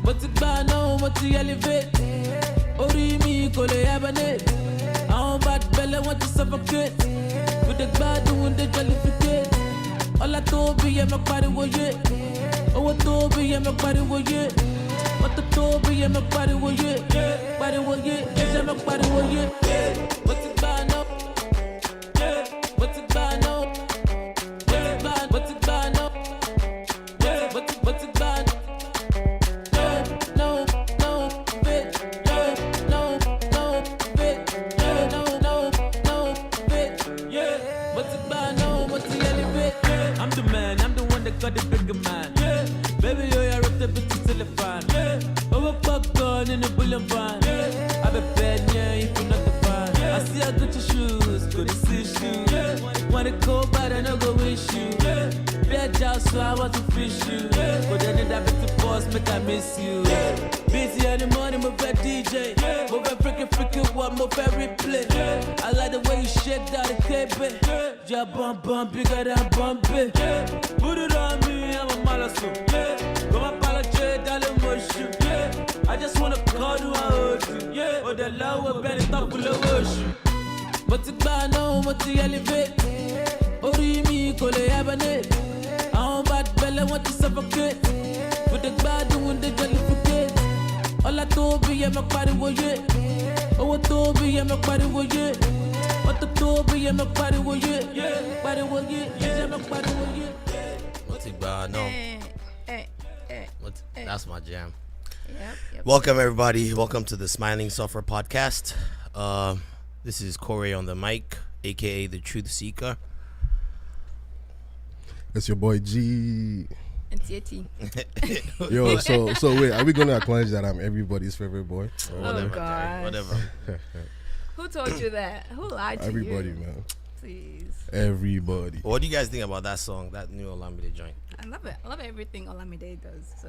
Motigbana, moti elevate. Ori mi kole abane. I'm bad belly want to suffocate. With the bad doing the jellificate. All I told be my body was it. Oh, I told be my body was it. What the told be my body was it. Body was it. Yes, my body was it. Motigbana. Motigbana. Motigbana. Motigbana. Got the bigger man. Yeah. Baby, yo, I wrote the bitch to telephone. Yeah. Over popcorn in the bullet van. Yeah. I be bad, yeah, if you're not the fan. Yeah. I see I got your shoes, good to see shoes. Yeah. Wanna go, but I no go wish you. Yeah. Bad job, so I want to fish you. Yeah. But then that bitch the boss, make I miss you. Yeah. Busy in the morning, move a DJ. Yeah. Move a freaking one, move a replay. Yeah. I like the way you shake that KB. Yeah. Your bum bigger than bumpy. Yeah. Put it on me, I'm a malasso. Yeah. Go my apology, darling, motion. Yeah. I just wanna call you, I hold you. Yeah. Oh, the love will bend it up, will wash you. Motigbana, moti elevate. Ori mi kole abane. I'm bad belly want to suffocate. With the bad doing the jellificate. All I told be my body was it. Oh, I told be my body was it. What the told be my body was it. Yeah, body was it. Yeah, my body was it. Motigbana. That's my jam. Yep. Welcome everybody. Welcome to the Smiling Suffer podcast. This is Corey on the mic, aka the Truth Seeker. It's your boy G. It's Yeti. Yo, so wait, are we gonna acknowledge that I'm everybody's favorite boy? Whatever, gosh. whatever. Who told you that? Who lied to Everybody, you? man. Please. Everybody. What do you guys think about that song, that new Olamide joint? I love it. I love everything Olamide does. So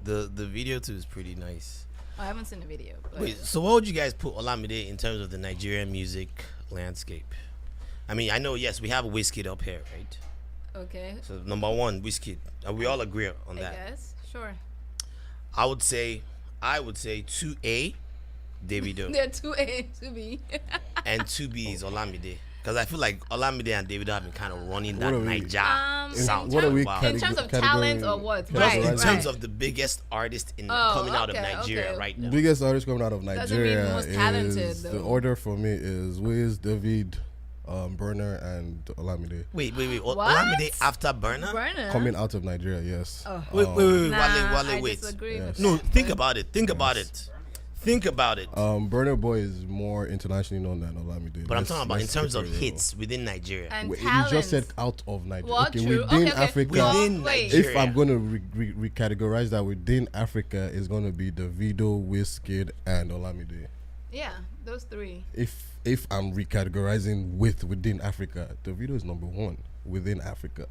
The video too is pretty nice. I haven't seen the video. But Wait, so what would you guys put Olamide in terms of the Nigerian music landscape? I mean, I know, yes, we have Wizkid up here, right? okay. So number one, Wizkid. We all agree on I that. guess. Sure. I would say 2A, Davido, There are 2A, 2B. and 2B is Olamide. Because I feel like Olamide and Davido have been kind of running that What are we- Naija sound. What are we Wow. in terms of talent or what? Just in Right. terms of the biggest artist coming out of okay, Nigeria okay. right now. Biggest artist coming out of Doesn't mean Nigeria most talented, is the though. order for me is Wiz, David, Burner, and Olamide. Wait. What? Olamide after Burner? Burner. Coming out of Nigeria, yes. Oh. Wait. Nah, Wale, I wait. disagree Yes. with No, that. think about it. Think about it. Burner Boy is more internationally known than Olamide. But I'm talking about in Let's terms keep of it real. hits within Nigeria. And You talent. just said out of Nigeria. What? Okay, True. within Okay. Africa. Within Wait. Nigeria. If I'm going to recategorize that within Africa, it's going to be Davido, Wizkid, and Olamide. Yeah, those three. If I'm recategorizing within Africa, Davido is number one within Africa.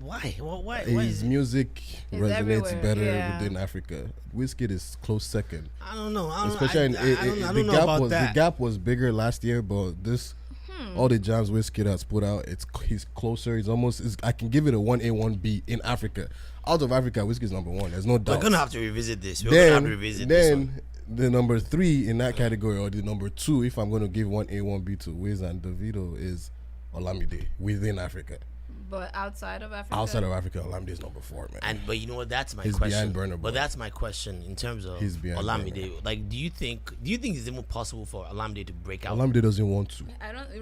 Why? Why His is it? music It's resonates everywhere, better yeah. within Africa. Wizkid is close second. I don't know. Especially I don't the know gap about was that. the gap was bigger last year, but this all the jams Wizkid has put out, he's closer. I can give it a 1A 1B in Africa. Out of Africa, Wizkid's number one. There's no doubt. We're gonna have to revisit this. We're gonna have to revisit this one. Then the number 3 in that category, or the number 2, if I'm going to give 1A 1B to Wiz and Davido, is Olamide within Africa. But outside of Africa? Outside of Africa, Olamide is number 4, man. But you know what? That's my He's question. behind Burna Boy. But that's my question in terms of He's behind Olamide. Burna. Like, do you think it's even possible for Olamide to break out? Olamide doesn't want to.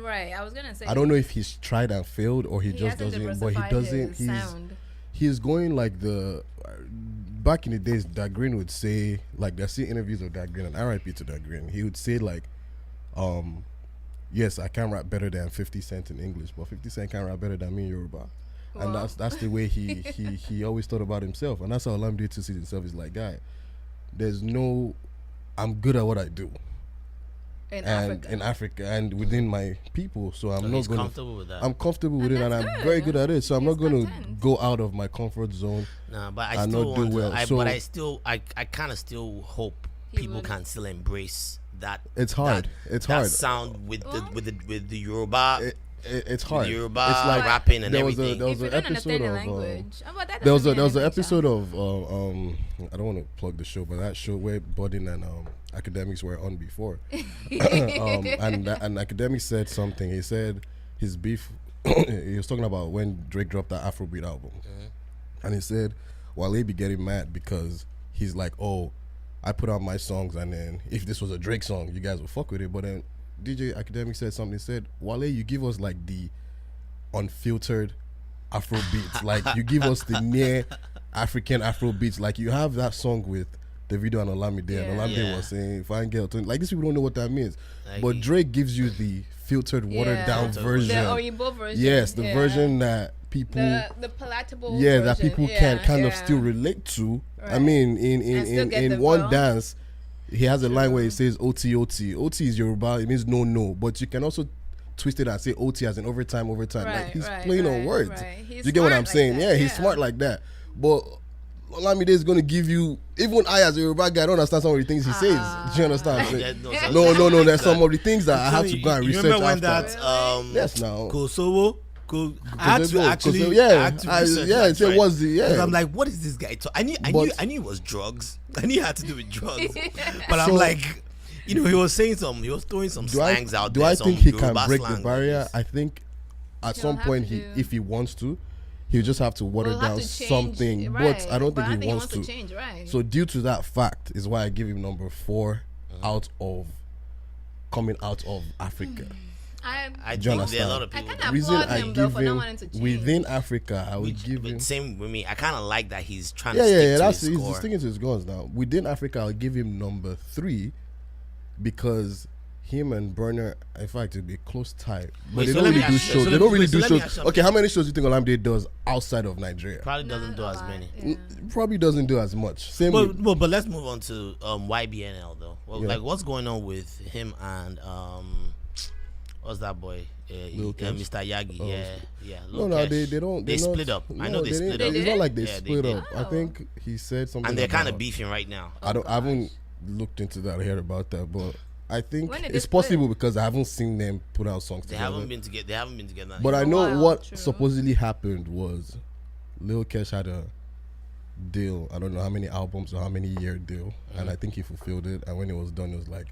Right, I was going to say. I don't know if he's tried and failed, or he just hasn't doesn't. But he diversified doesn't. his sound. He's going like the. Back in the days, Dat Green would say, like, I see interviews of Dat Green, and RIP to Dat Green. He would say like, yes, I can rap better than 50 Cent in English, but 50 Cent can rap better than me in Yoruba. And Well. that's the way he always thought about himself, and that's how Olamide to see himself. Is like, guy, I'm good at what I do. In And Africa. in Africa and within my people, so I'm So not he's going to. comfortable with that. I'm comfortable with it, and that's I'm good. very good at it. So I'm He's not going to content. go out of my comfort zone. Nah, but I and still not do want to. well. But I So- still, I kind of still hope He people would. can still embrace that. It's hard. It's that hard. sound with Well. the Yoruba. it's hard. Yoruba It's like rapping and there was everything. there was If an you don't understand episode the of language, but that there was doesn't an mean episode anything, of I don't want to plug the show, but that show where Budden and Academics were on before, and Academics said something. He said his beef. He was talking about when Drake dropped that Afrobeat album, and he said Wale be getting mad because he's like, oh, I put out my songs, and then if this was a Drake song, you guys would fuck with it. But then DJ Academic said something. He said, Wale, you give us like the unfiltered Afro beats. Like you give us the near African Afro beats. Like you have that song with Davido and Olamide, and Olamide was saying fine girl. Like these people don't know what that means. But Drake gives you the filtered, watered down version. The Oyinbo version. Yes, the version that people the palatable that version. people can kind of still relate to. I mean, in one dance, he has a line where he says OT OT. OT is Yoruba, it means no, but you can also twist it and say OT as in overtime. Like he's playing on words. Right. You get what I'm saying? Yeah, he's smart like that. But Olamide is going to give you, even I as a Yoruba guy, I don't understand some of the things he says. Do you understand what I'm saying? No, there's some of the things that I have to go and research. Remember when after. that yes, now Kosovo? I had to actually research that, what's the because I'm like, what is this guy? I knew it was drugs. I knew it had to do with drugs. But I'm like, he was saying he was throwing some slangs out there. Do I think he can Yoruba break the barrier? I think at some point if he wants to, he'll just have to water down something. But I don't think he wants to. Change, right. So due to that fact is why I give him number 4 coming out of Africa. I do think there are a lot of people. I reason I give him within Africa, I would give him. Same with me. I kind of like that he's trying to stick to his score. He's sticking to his guns now. Within Africa, I'll give him number 3 because him and Burner, in fact, it'll be close tie. But they don't really do shows. They don't really do shows. Okay, how many shows do you think Olamide does outside of Nigeria? Probably doesn't do as many. Yeah. Probably doesn't do as much. Same. But let's move on to YBNL though. Well, like what's going on with him and what's that boy? Mr. Yagi. They don't. They split up. I know they split up. It's not like they split did. up. I think he said something. And they're kind of beefing right now. I haven't looked into that. I heard about that, but I think it's split? possible because I haven't seen them put out songs together. They haven't been together. But I know what supposedly happened was Lil Kesh had a deal. I don't know how many albums or how many year deal, and I think he fulfilled it. And when it was done, it was like,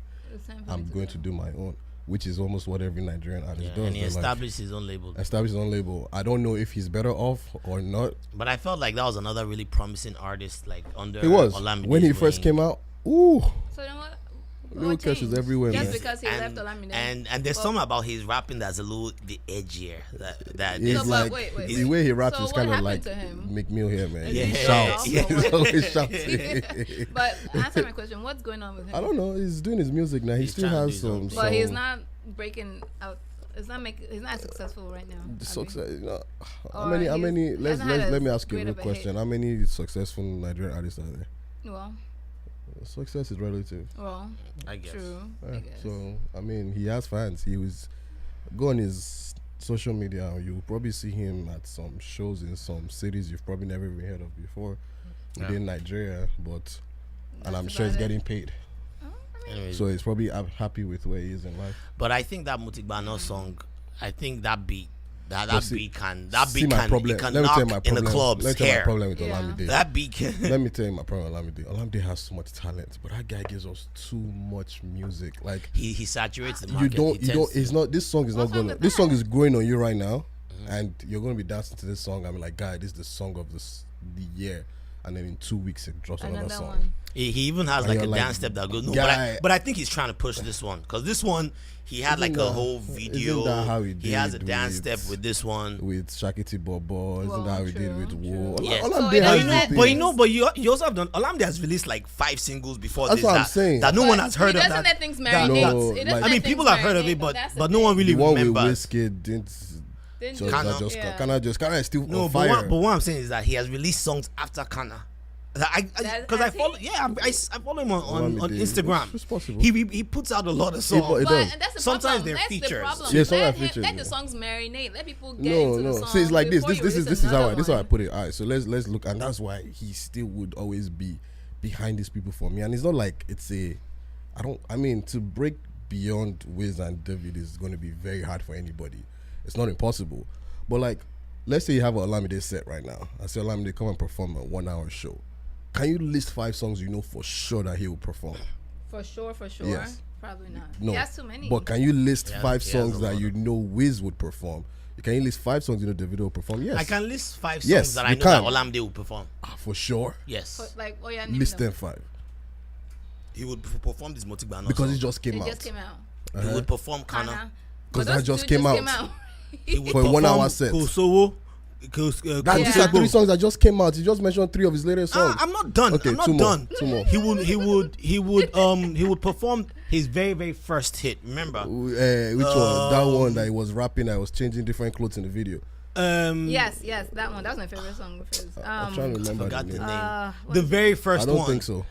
I'm going to do my own, which is almost what every Nigerian artist does. And he established his own label. I don't know if he's better off or not. But I felt like that was another really promising artist, like under it was Olamide's when he first came out. Ooh. So then what? Lil Kesh is everywhere, Just man. because he left Olamide. And there's something about his rapping that's a little the edgier. That it's like wait. the way he raps is kind of like McMill here, man. He shouts. He's always shouting. But answer my question: what's going on with him? I don't know. He's doing his music now. He still has some. But he's not breaking out. He's not successful right now. Success. How many? Let me ask you a real question. How many successful Nigerian artists are there? Well. Success is relative. Well, I guess. True. Yeah, I guess. So he has fans. He was go on his social media. You'll probably see him at some shows in some cities you've probably never even heard of before within Nigeria. And I'm sure he's getting paid. Anyways. So he's probably happy with where he is in life. But I think that Motigbana song, I think that beat. That beat can knock in the club's hair. Problem with Olamide. That beat can. Let me tell you my problem with Olamide. Olamide has so much talent, but that guy gives us too much music. Like he saturates the market. It's not. This song is not gonna. This song is growing on you right now, and you're gonna be dancing to this song. I'm like, guy, this is the song of the year. And then in 2 weeks it drops another song. One. He even has like a dance step that goes. No, but I think he's trying to push this one because this one he had like a whole video. Isn't that how he did? He has a dance step with this one with Shakiti Bobo. Isn't that how he did with Wo? Yeah. But you also have done. Olamide has released like 5 singles before That's this. I'm saying. That no one has heard of. He doesn't let things marinate. I mean, people have heard of it, but no one really remembers. The one with Wizkid didn't. Kana is still on fire. But what I'm saying is that he has released songs after Kana. Because I follow, I follow him on Instagram. It's possible. He puts out a lot of songs. Sometimes they're features. Let the songs marinate. Let people get into the song. See, it's like this. This is how I put it. All right, so let's look, and that's why he still would always be behind these people for me. And it's not like to break beyond Wiz and David is going to be very hard for anybody. It's not impossible. But like, let's say you have an Olamide set right now. I say Olamide come and perform a 1 hour show. Can you list 5 songs you know for sure that he will perform? For sure. Yes. Probably not. No. He has too many. But can you list 5 he has songs a that lot you know Wiz would perform? Can you list 5 songs you know Davido will perform? Yes. I can list 5 songs Yes, that I you know can. that Olamide will perform. For sure. Yes. But like, oh yeah, name List them. them 5. He would perform this Motigbana Because song. it just came It out. just came out. He would perform Kana. Kana. Because But that those just two came out. He would For a 1 perform hour set. Kosovo. These are Yeah. 3 songs that just came out. You just mentioned 3 of his latest songs. I'm not done. Okay, I'm not 2 more. done. 2 more. He would perform his very, very first hit. Remember? Which one? That one that he was rapping. I was changing different clothes in the video. Yes, that one. That was my favorite song of his. I'm trying to remember Forgot the the name. name. what The is it? very I first don't one. think so.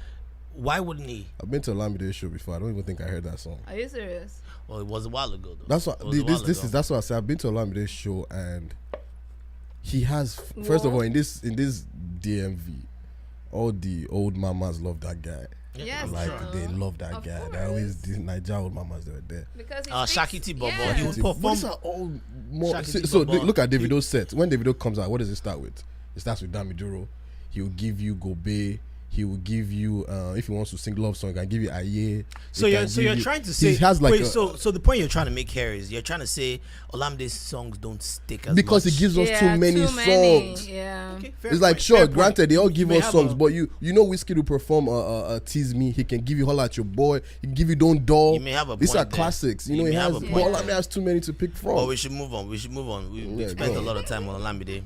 Why wouldn't he? I've been to a Olamide show before. I don't even think I heard that song. Are you serious? Well, it was a while ago though. That's what It was a while ago. that's what I said. I've been to a Olamide show and he has first of all in this DMV, all the old mamas love that guy. Yes. Like so- they love that Of guy. course. They always these Niger old mamas that were there. Because he Shakiti Bobo, yeah. he would But perform. these are all more. Shakiti So Bobo. look at Davido's set. When Davido comes out, what does it start with? It starts with Damiduro. He will give you Gobe. He will give you if he wants to sing love song, he can give you Aye. So He you're can give you- trying to say he has like wait, a- so the point you're trying to make here is you're trying to say Olamide's songs don't stick as because much. he gives us Yeah, too many songs. Yeah. Okay, fair It's like point, sure, fair point. granted, they all give You may us have songs, a- but you know Whiskey will perform Tease Me. He can give you Holla at Your Boy. He can give you Don't Doll. You may have a These point are there. classics. You You know he may have has. a But point Olamide has too many to pick from. But we should move on. We Yeah, spent go a on. lot of time on Olamide.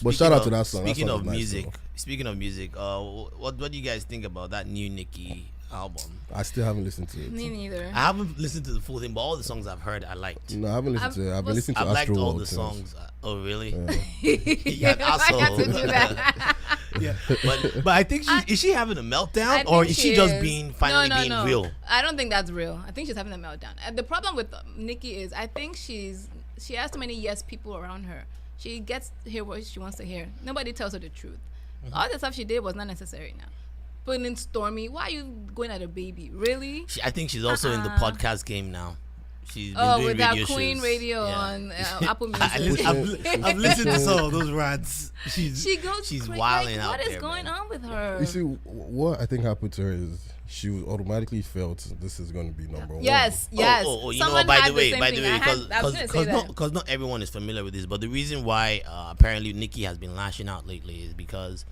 But shout out to that song. That Speaking song of is nice, music, though. what do you guys think about that new Nicki album? I still haven't listened to Me it. neither. I haven't listened to the full thing, but all the songs I've heard I liked. No, I haven't listened to it. I've been listening to I've liked Astro all World the since. songs. Oh really? Yeah, I got to do that. Yeah, but I think is she having a meltdown or is she just being finally being real? I don't think that's real. I think she's having a meltdown. And the problem with Nicki is I think she has too many yes people around her. She gets to hear what she wants to hear. Nobody tells her the truth. All the stuff she did was not necessary now. Putting in Stormy, why are you going at a baby? Really? I think she's also in the podcast game now. She's been doing with that radio Queen shows. Radio Yeah. on Apple Music. I've listened to some of those rants. She goes she's crazy. wilding Like, out what is there, going man. on with her? You see, what I think happened to her is she automatically felt this is going to be number one. Yes. You know, Someone by had the way, same thing. I was gonna say that. because not everyone is familiar with this, but the reason why apparently Nicki has been lashing out lately is because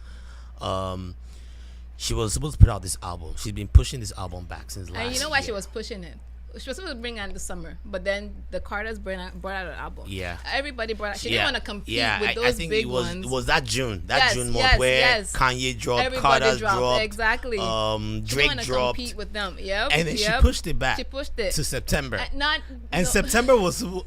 she was supposed to put out this album. She's been pushing this album back since last year. And you know why she was pushing it? She was supposed to bring it out in the summer, but then the Carters brought out an album. Yeah. Everybody brought out. She didn't want to compete with those I think big it was ones. It was that June Yes, month yes, where yes. Kanye dropped, Everybody Carter's dropped. Exactly. She Drake didn't want to dropped, compete with them. Yep. and then she yep. pushed it back. She pushed it to September. And September was sorry,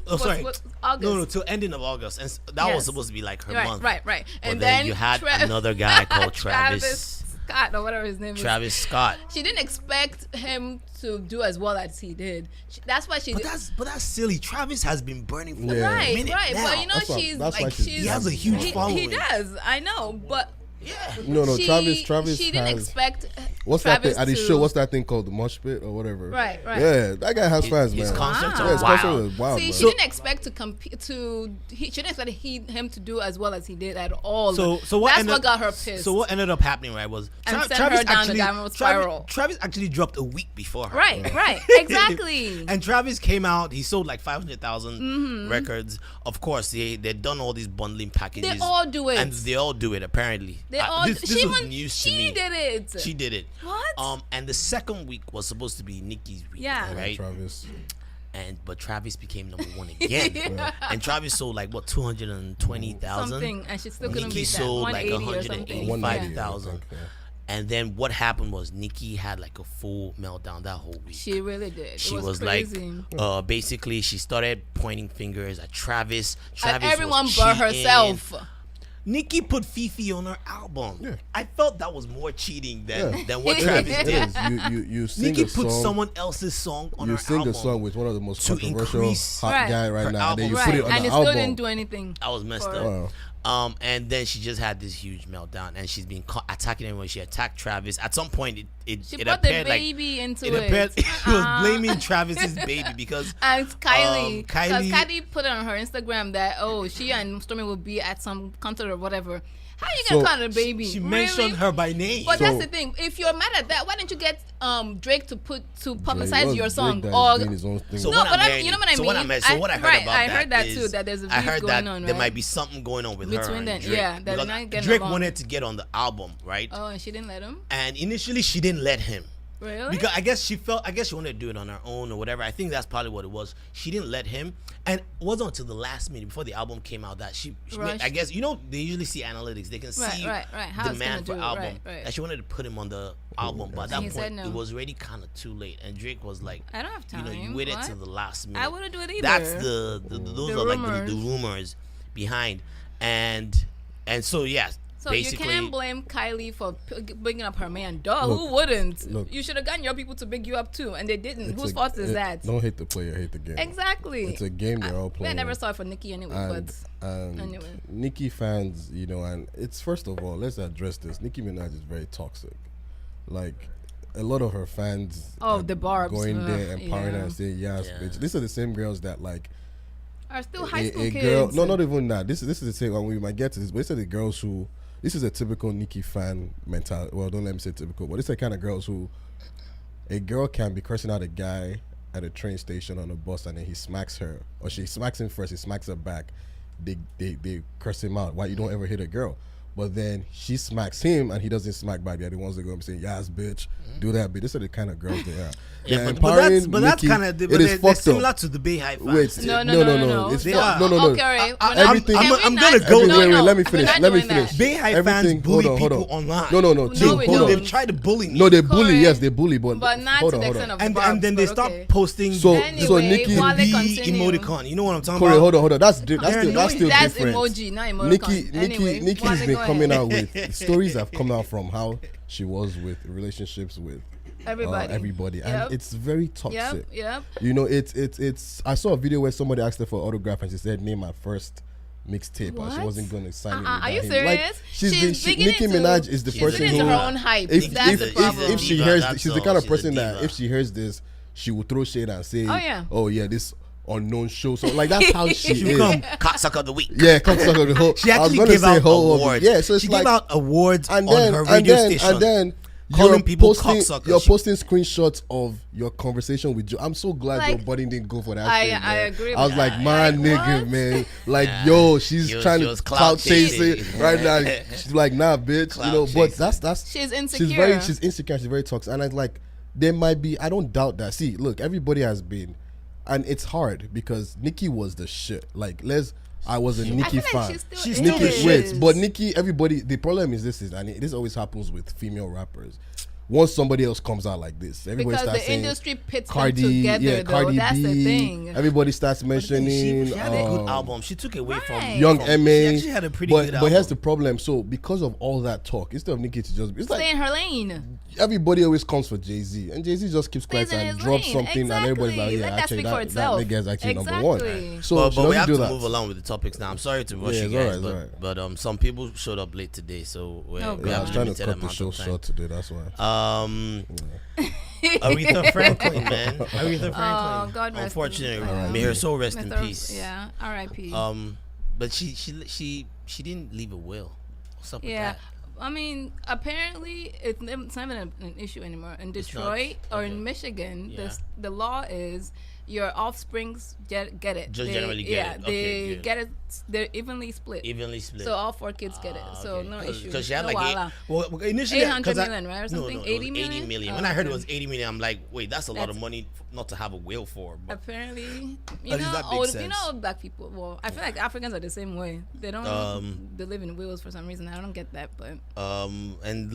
August. no, till ending of August, and that was Yes. supposed to be like her Right, month. right. But And then you had another guy called Travis Scott or whatever his name is. Travis Scott. She didn't expect him to do as well as he did. That's why she. But that's silly. Travis has been burning for Yeah. a Right, minute right. now. But you know, That's why- she's that's why like she's- she's. He has a huge he, following. He does. I know, but Yeah. No, she, Travis She didn't has. expect. What's Travis that thing at his to- show? What's that thing called? The mosh pit or whatever. Right. Yeah, that guy has fans, His man. concerts Wow. Yeah, are his concert wild. was wild, See, man. she didn't expect to compete. She didn't expect him to do as well as he did at all. So what that's ended, what got her pissed. So what ended up happening, right, was And sent her down the downward spiral. Travis actually dropped a week before her. Right, exactly. And Travis came out. He sold like 500,000 records. Of course, they've done all these bundling packages. They all do it. and they all do it. Apparently, They all. This she was even, news to she me. did it. She did it. What? And the second week was supposed to be Nicki's week. Yeah. Right. Travis. But Travis became number one again. And Travis sold like what 220,000. Something, and she still couldn't Nicki beat that. sold like 180 or something. 185,000. Yeah. And then what happened was Nicki had like a full meltdown that whole week. She really did. She it was like, crazy. basically, she started pointing fingers at Travis. And Travis everyone was but cheating. herself. Nicki put Fifi on her album. Yeah. I felt that was more cheating than Yeah. what Travis It did. is. You sing Nicki a song. put someone else's song on You her sing album. a song with one of the most to controversial increase hot Right. guy right her now, and then you album. put it on and the it album. still didn't do anything. I was messed for- up. Wow. And then she just had this huge meltdown, and she's been attacking everyone. She attacked Travis. At some point, She it brought the appeared like baby into it it. appeared she was blaming Travis's baby because And Kylie, because Kylie- Kylie put it on her Instagram that she and Stormy will be at some concert or whatever. How are you So, gonna call her baby? she Really? mentioned her by name. But So- that's the thing. If you're mad at that, why didn't you get Drake to publicize Well, your Drake song? that is Or doing his own thing. So No, what but I'm you know what I so mean? what I heard Right, about I that heard that is- too, that there's a I beef heard going that on, there right? might be something going on with her Between and them, Drake. yeah, that they're Because not getting Drake along. wanted to get on the album, right? Oh, and she didn't let him? And initially she didn't let him. Really? Because I guess she wanted to do it on her own or whatever. I think that's probably what it was. She didn't let him, and it wasn't until the last minute before the album came out that she Rushed. I guess they usually see analytics. They can see Right. How it's demand for gonna do, album. right. And she wanted to put him on the album, but at And that he said point no. it was already kind of too late. And Drake was like, I don't have time. you waited What? till the last minute. I wouldn't do it either. That's those The are like rumors. the rumors behind, and so yeah. So you basically, can't blame Kylie for bringing up her man. Duh, Look, who wouldn't? look. You should have gotten your people to big you up too, and they didn't. It's Whose a- fault is that? Don't hate the player, hate the game. Exactly. It's a game they're all playing. I never saw it for Nicki anyway, And but anyway. Nicki fans, and it's first of all, let's address this. Nicki Minaj is very toxic. Like a lot of her fans Oh, are the Barbs. going there, Ugh, empowering her yeah. and saying, yes, Yeah. bitch. These are the same girls that like Are still high school a kids. girl. No, not even that. This is the same one. We might get to this, but these are the girls who. This is a typical Nicki fan mentality. Well, don't let me say typical, but it's the kind of girls who a girl can be cursing out a guy at a train station on a bus, and then he smacks her, or she smacks him first. He smacks her back. They curse him out. Why you don't ever hit a girl? But then she smacks him, and he doesn't smack back. They're the ones that go and say, "Yes, bitch, do that." But these are the kind of girls they are. yeah, They're but that's empowering kind Nicki. of It is they're fucked similar up. to the Bay High fans. Wait, No. It's They fuck- are. no. Okay, all right. We're not- everything- can I'm we gonna not- go- no, wait, no, let me we're finish. not Let me doing that. finish. Bay High fans Everything- bully hold on. people online. No. No, Chill, we hold don't. on. They've tried to bully me. No, they bully. Correct. Yes, they bully, but But not hold to on, the hold extent on. of and Barbs, then they but stop okay. posting So Anyway, Nicki, while they the continue. emoticon. You know what I'm talking Corey, about? hold on. That's They're still annoying. That's different. emoji, not emoticon. Anyway, Nicki while has they been go coming ahead. out with stories have come out from how she was with relationships with everybody, Yep. and it's very toxic. Yep. It's. I saw a video where somebody asked her for autograph, and she said, "Name my first mixtape," and she What? wasn't going to sign it. Are you without him. Like, serious? Nicki Minaj is the she's person big into who. her own hype. If That's the problem. if she Diva, hears, that's she's the all. kind of She's a person that diva. if she hears this, she will throw shade and say, Oh, yeah. this unknown show." So like that's how she She is. come cocksucker of the week. Yeah, come suck on the whole. She I was actually gonna gave say out whole of it. awards. Yeah, so it's she like gave out awards and then on her radio station. and then calling you're people posting, cocksuckers. you're posting screenshots of your conversation with Joe. I'm so glad Like, your body didn't go for that. I- shit, I man. agree I was with like, that. man, Like, nigga, what? man. Like, Yeah. yo, she's She was- trying she to was clout clout chasing chasing. right now. She's like, nah, bitch. Clout You know, but chasing. that's She's insecure. she's insecure. She's very toxic, and it's like there might be. I don't doubt that. See, look, everybody has been, and it's hard because Nicki was the shit. Like, I was a Nicki I feel like fan. she's still Nicki, the shit. wait, but Nicki, everybody. The problem is this always happens with female rappers. Once somebody else comes out like this, everybody because starts the saying industry pits Cardi, them together, yeah, though. Cardi That's B. the thing. Everybody starts mentioning she had a good album. She took away from Right. Young from, M.A. She actually had a pretty but, good but album. here's the problem. So because of all that talk, instead of Nicki to just it's Stay like in her lane. everybody always comes for Jay-Z, and Jay-Z just keeps quiet Stays in and his drops lane. something, and everybody's like, Exactly. yeah, Let that actually speak for that itself. nigga is actually number Exactly. one. So but she we doesn't have do to that. move along with the topics now. I'm sorry to rush Yeah, you it's guys, alright, it's but some people showed up late today, so we Oh, have Yeah, I was a trying to limited cut the amount show of time. short today. That's why. Aretha Franklin, man. Aretha Franklin. Oh, God rest Unfortunately, her- may her soul rest in Mr. peace. Yeah, R.I.P. But she didn't leave a will. What's up Yeah. with that? I mean, apparently it's not even an issue anymore. In not? Detroit or Okay. in Michigan, Yeah. the law is your offsprings get it. Just generally get it. Okay, they good. get it. They're evenly split. Evenly split. So all 4 kids get it. So no issue. Because she had no like wala. well, initially 800 'cause million, right, or something? No, it was 80 million? 80 million. Oh, When I heard it okay. was 80 million, I'm like, wait, that's a lot of That's- money not to have a will for. But Apparently, you At least know, that makes you sense. know, black people. Well, I feel like Africans are the same way. They don't believe in wills for some reason. I don't get that, but and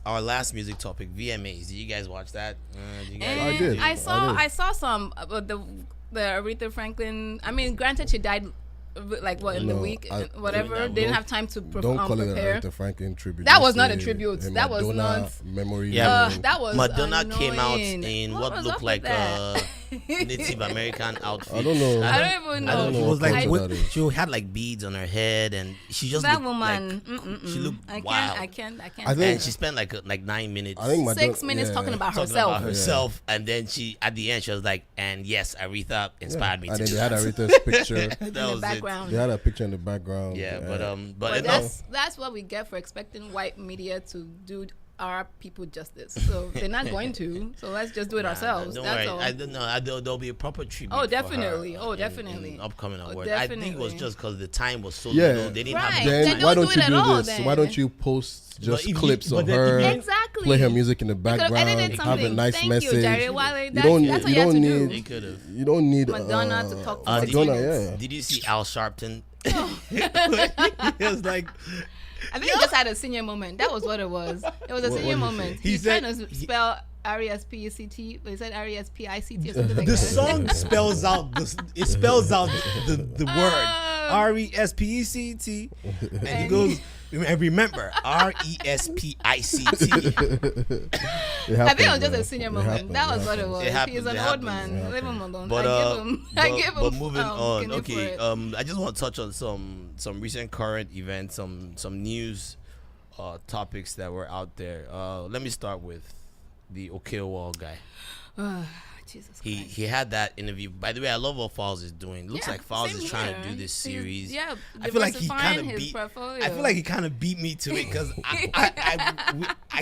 our last music topic, VMAs. Did you guys watch that? Did you guys and did. I saw I did. some the Aretha Franklin. I mean, granted, she died like what in the No, week, I- whatever. don't- They didn't have time to Don't call it prepare. an Aretha Franklin tribute. That Just was not a say tribute. a That was Madonna not- memory. Yeah, That was Madonna came out annoying. in what was looked up like with that? Native American outfit. I don't know. I don't even know. I don't know She what was like, culture that is. she had like beads on her head, and she just That looked woman. like she looked I wild. can't. I And think- she spent like 9 minutes. I think 6 minutes talking about talking herself. about herself, and then she at the end she was like, "And yes, Aretha inspired me And to then do they had that." Aretha's picture. That In the was background. They had a picture in the background. it. Yeah, but But no. that's what we get for expecting white media to do our people justice. So they're not going to. So let's just do it ourselves. Don't That's worry. all. I don't know. There'll be a proper tribute. Oh, for definitely. her, Oh, in definitely. upcoming Oh, award. I think it was definitely. just because the time was so Yeah. little. They didn't Right. have Then enough Then time. why don't don't do you it do at all, this? then. Why don't you post just if you- clips but of then her, if you- Exactly. play her music in the They could have background, edited have a something. nice Thank message? you, Jerry Wiley. You That's don't what you you have don't to need They do. could have. you don't need Madonna to talk for 60 Madonna, minutes. yeah. Did you see Al Sharpton? It was like I think he just had a senior moment. That was what it was. It was a What senior did he say? moment. He He's said- trying to spell R-E-S-P-E-C-T, but he said R-E-S-P-I-C-T or something like The that. song spells out the word RESPECT, and he goes and remember RESPICT. I think it was just a senior moment. That was what it was. It happens, He's an it old happens, man. it Leave him alone. But I give him. but moving on. kidney for Okay. it. I just want to touch on some recent current events, some news topics that were out there. Let me start with the Okeowo guy. Jesus He Christ. he had that interview. By the way, I love what Falz is doing. Looks Yeah, like Falz same is trying here. to do this He's- series. yeah, I feel like he diversifying kind of his beat. portfolio. I feel like he kind of beat me to it because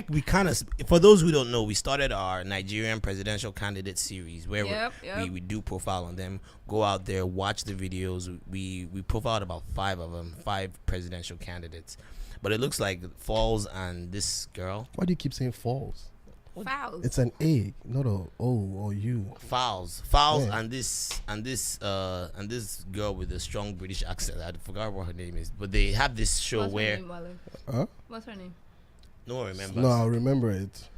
we kind of. For those who don't know, we started our Nigerian presidential candidate series where Yep. we do profile on them. Go out there, watch the videos. We profiled about 5 of them, 5 presidential candidates. But it looks like Falz and this girl, Why do you keep saying falls? Fouls. It's an A, not a O or U. Falz, Yeah. and this girl with a strong British accent. I forgot what her name is, but they have this show What's her where name, Wale? Huh? What's her name? no one remembers. No, I'll remember it.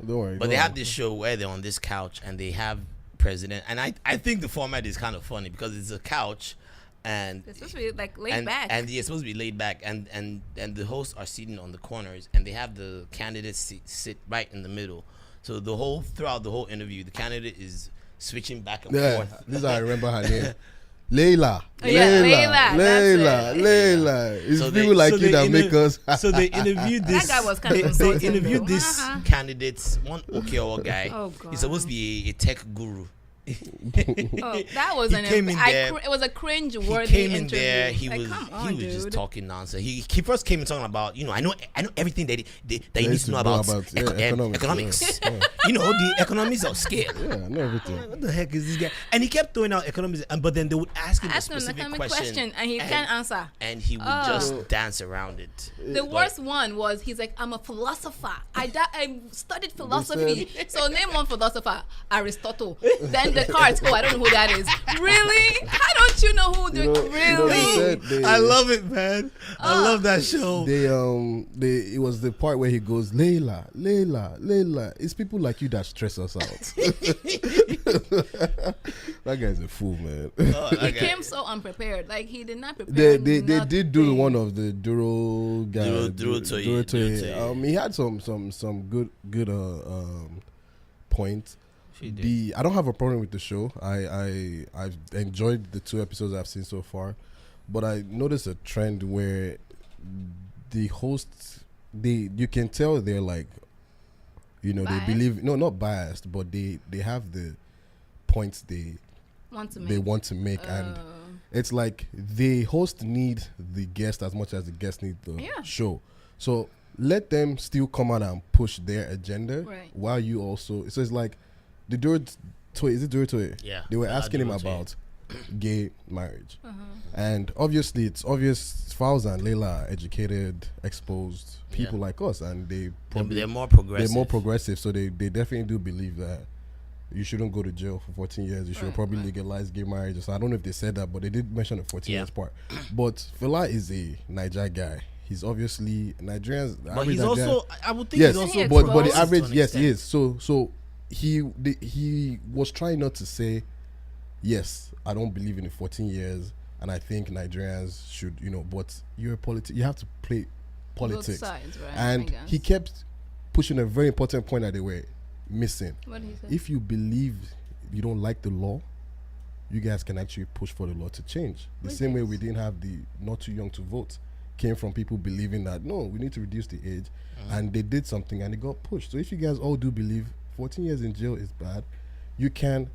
Don't worry. But go they on. have this show where they're on this couch and they have president, and I think the format is kind of funny because it's a couch, and It's supposed to be like laid and, back. and it's supposed to be laid back, and the hosts are sitting on the corners, and they have the candidates sit right in the middle. So throughout the whole interview, the candidate is switching back and Yeah, forth. this is how I remember her name. Layla. Oh, yeah, Layla, that's it. Layla. It's So people they- like so you they that inter- make us. So they interviewed this. That guy was kind of they insulting, interviewed though. this Uh-huh. candidates, one Okeowo guy. Oh, God. He's supposed to be a tech guru. Oh, that was He came in there- it was a cringe He worthy came in interview. there. He Like, was come on, just dude. talking nonsense. He first came in talking about I know everything that you need to know about, economics. Yeah. You know the economies of scale. Yeah, I know everything. What the heck is this guy? And he kept throwing out economics, but then they would ask him a Ask him an specific economic question and he can't answer. and he would Oh. just dance around it. The worst one was he's like, I'm a philosopher. I studied philosophy. So name one philosopher. Aristotle. Then Descartes. Oh, I don't know who that is. Really? How don't you know who? You know Really? they said they- I love it, man. I love that show. It was the part where he goes, Layla. It's people like you that stress us out. That guy's a fool, man. He came so unprepared. Like he did not prepare. They did do one of the Duro guy. Duro Toye. He had some good points. I don't have a problem with the show. I've enjoyed the 2 episodes I've seen so far, but I noticed a trend where the hosts you can tell they're like, Biased? they believe not biased, but they have the points they want to make, and it's like the host need the guest as much as the guest need the show. So let them still come out and push their agenda, Right. while you also. So it's like the Duro Toye, is it Duro Toye? Yeah. They were asking him Duro Toye. about gay marriage, and obviously it's obvious Falz and Layla are educated, exposed people like us, and They're more progressive. they're more progressive, so they definitely do believe that you shouldn't go to jail for 14 years. You should probably legalize gay marriage. So I don't know if they said that, but they did mention the 14 years part. But Fela is a Niger guy. He's obviously Nigerians. But he's Nigerian, also, I would think yes, he's also but the progressive average, to an yes, he extent. is. So he was trying not to say, yes, I don't believe in the 14 years, and I think Nigerians should, but you're a you have to play politics. Both sides, right? I And guess. he kept pushing a very important point that they were missing. What did he say? If you believe you don't like the law, you guys can actually push for the law to change. The same way we didn't have the not too young to vote came from people believing that no, we need to reduce the age, and they did something and it got pushed. So if you guys all do believe 14 years in jail is bad, you can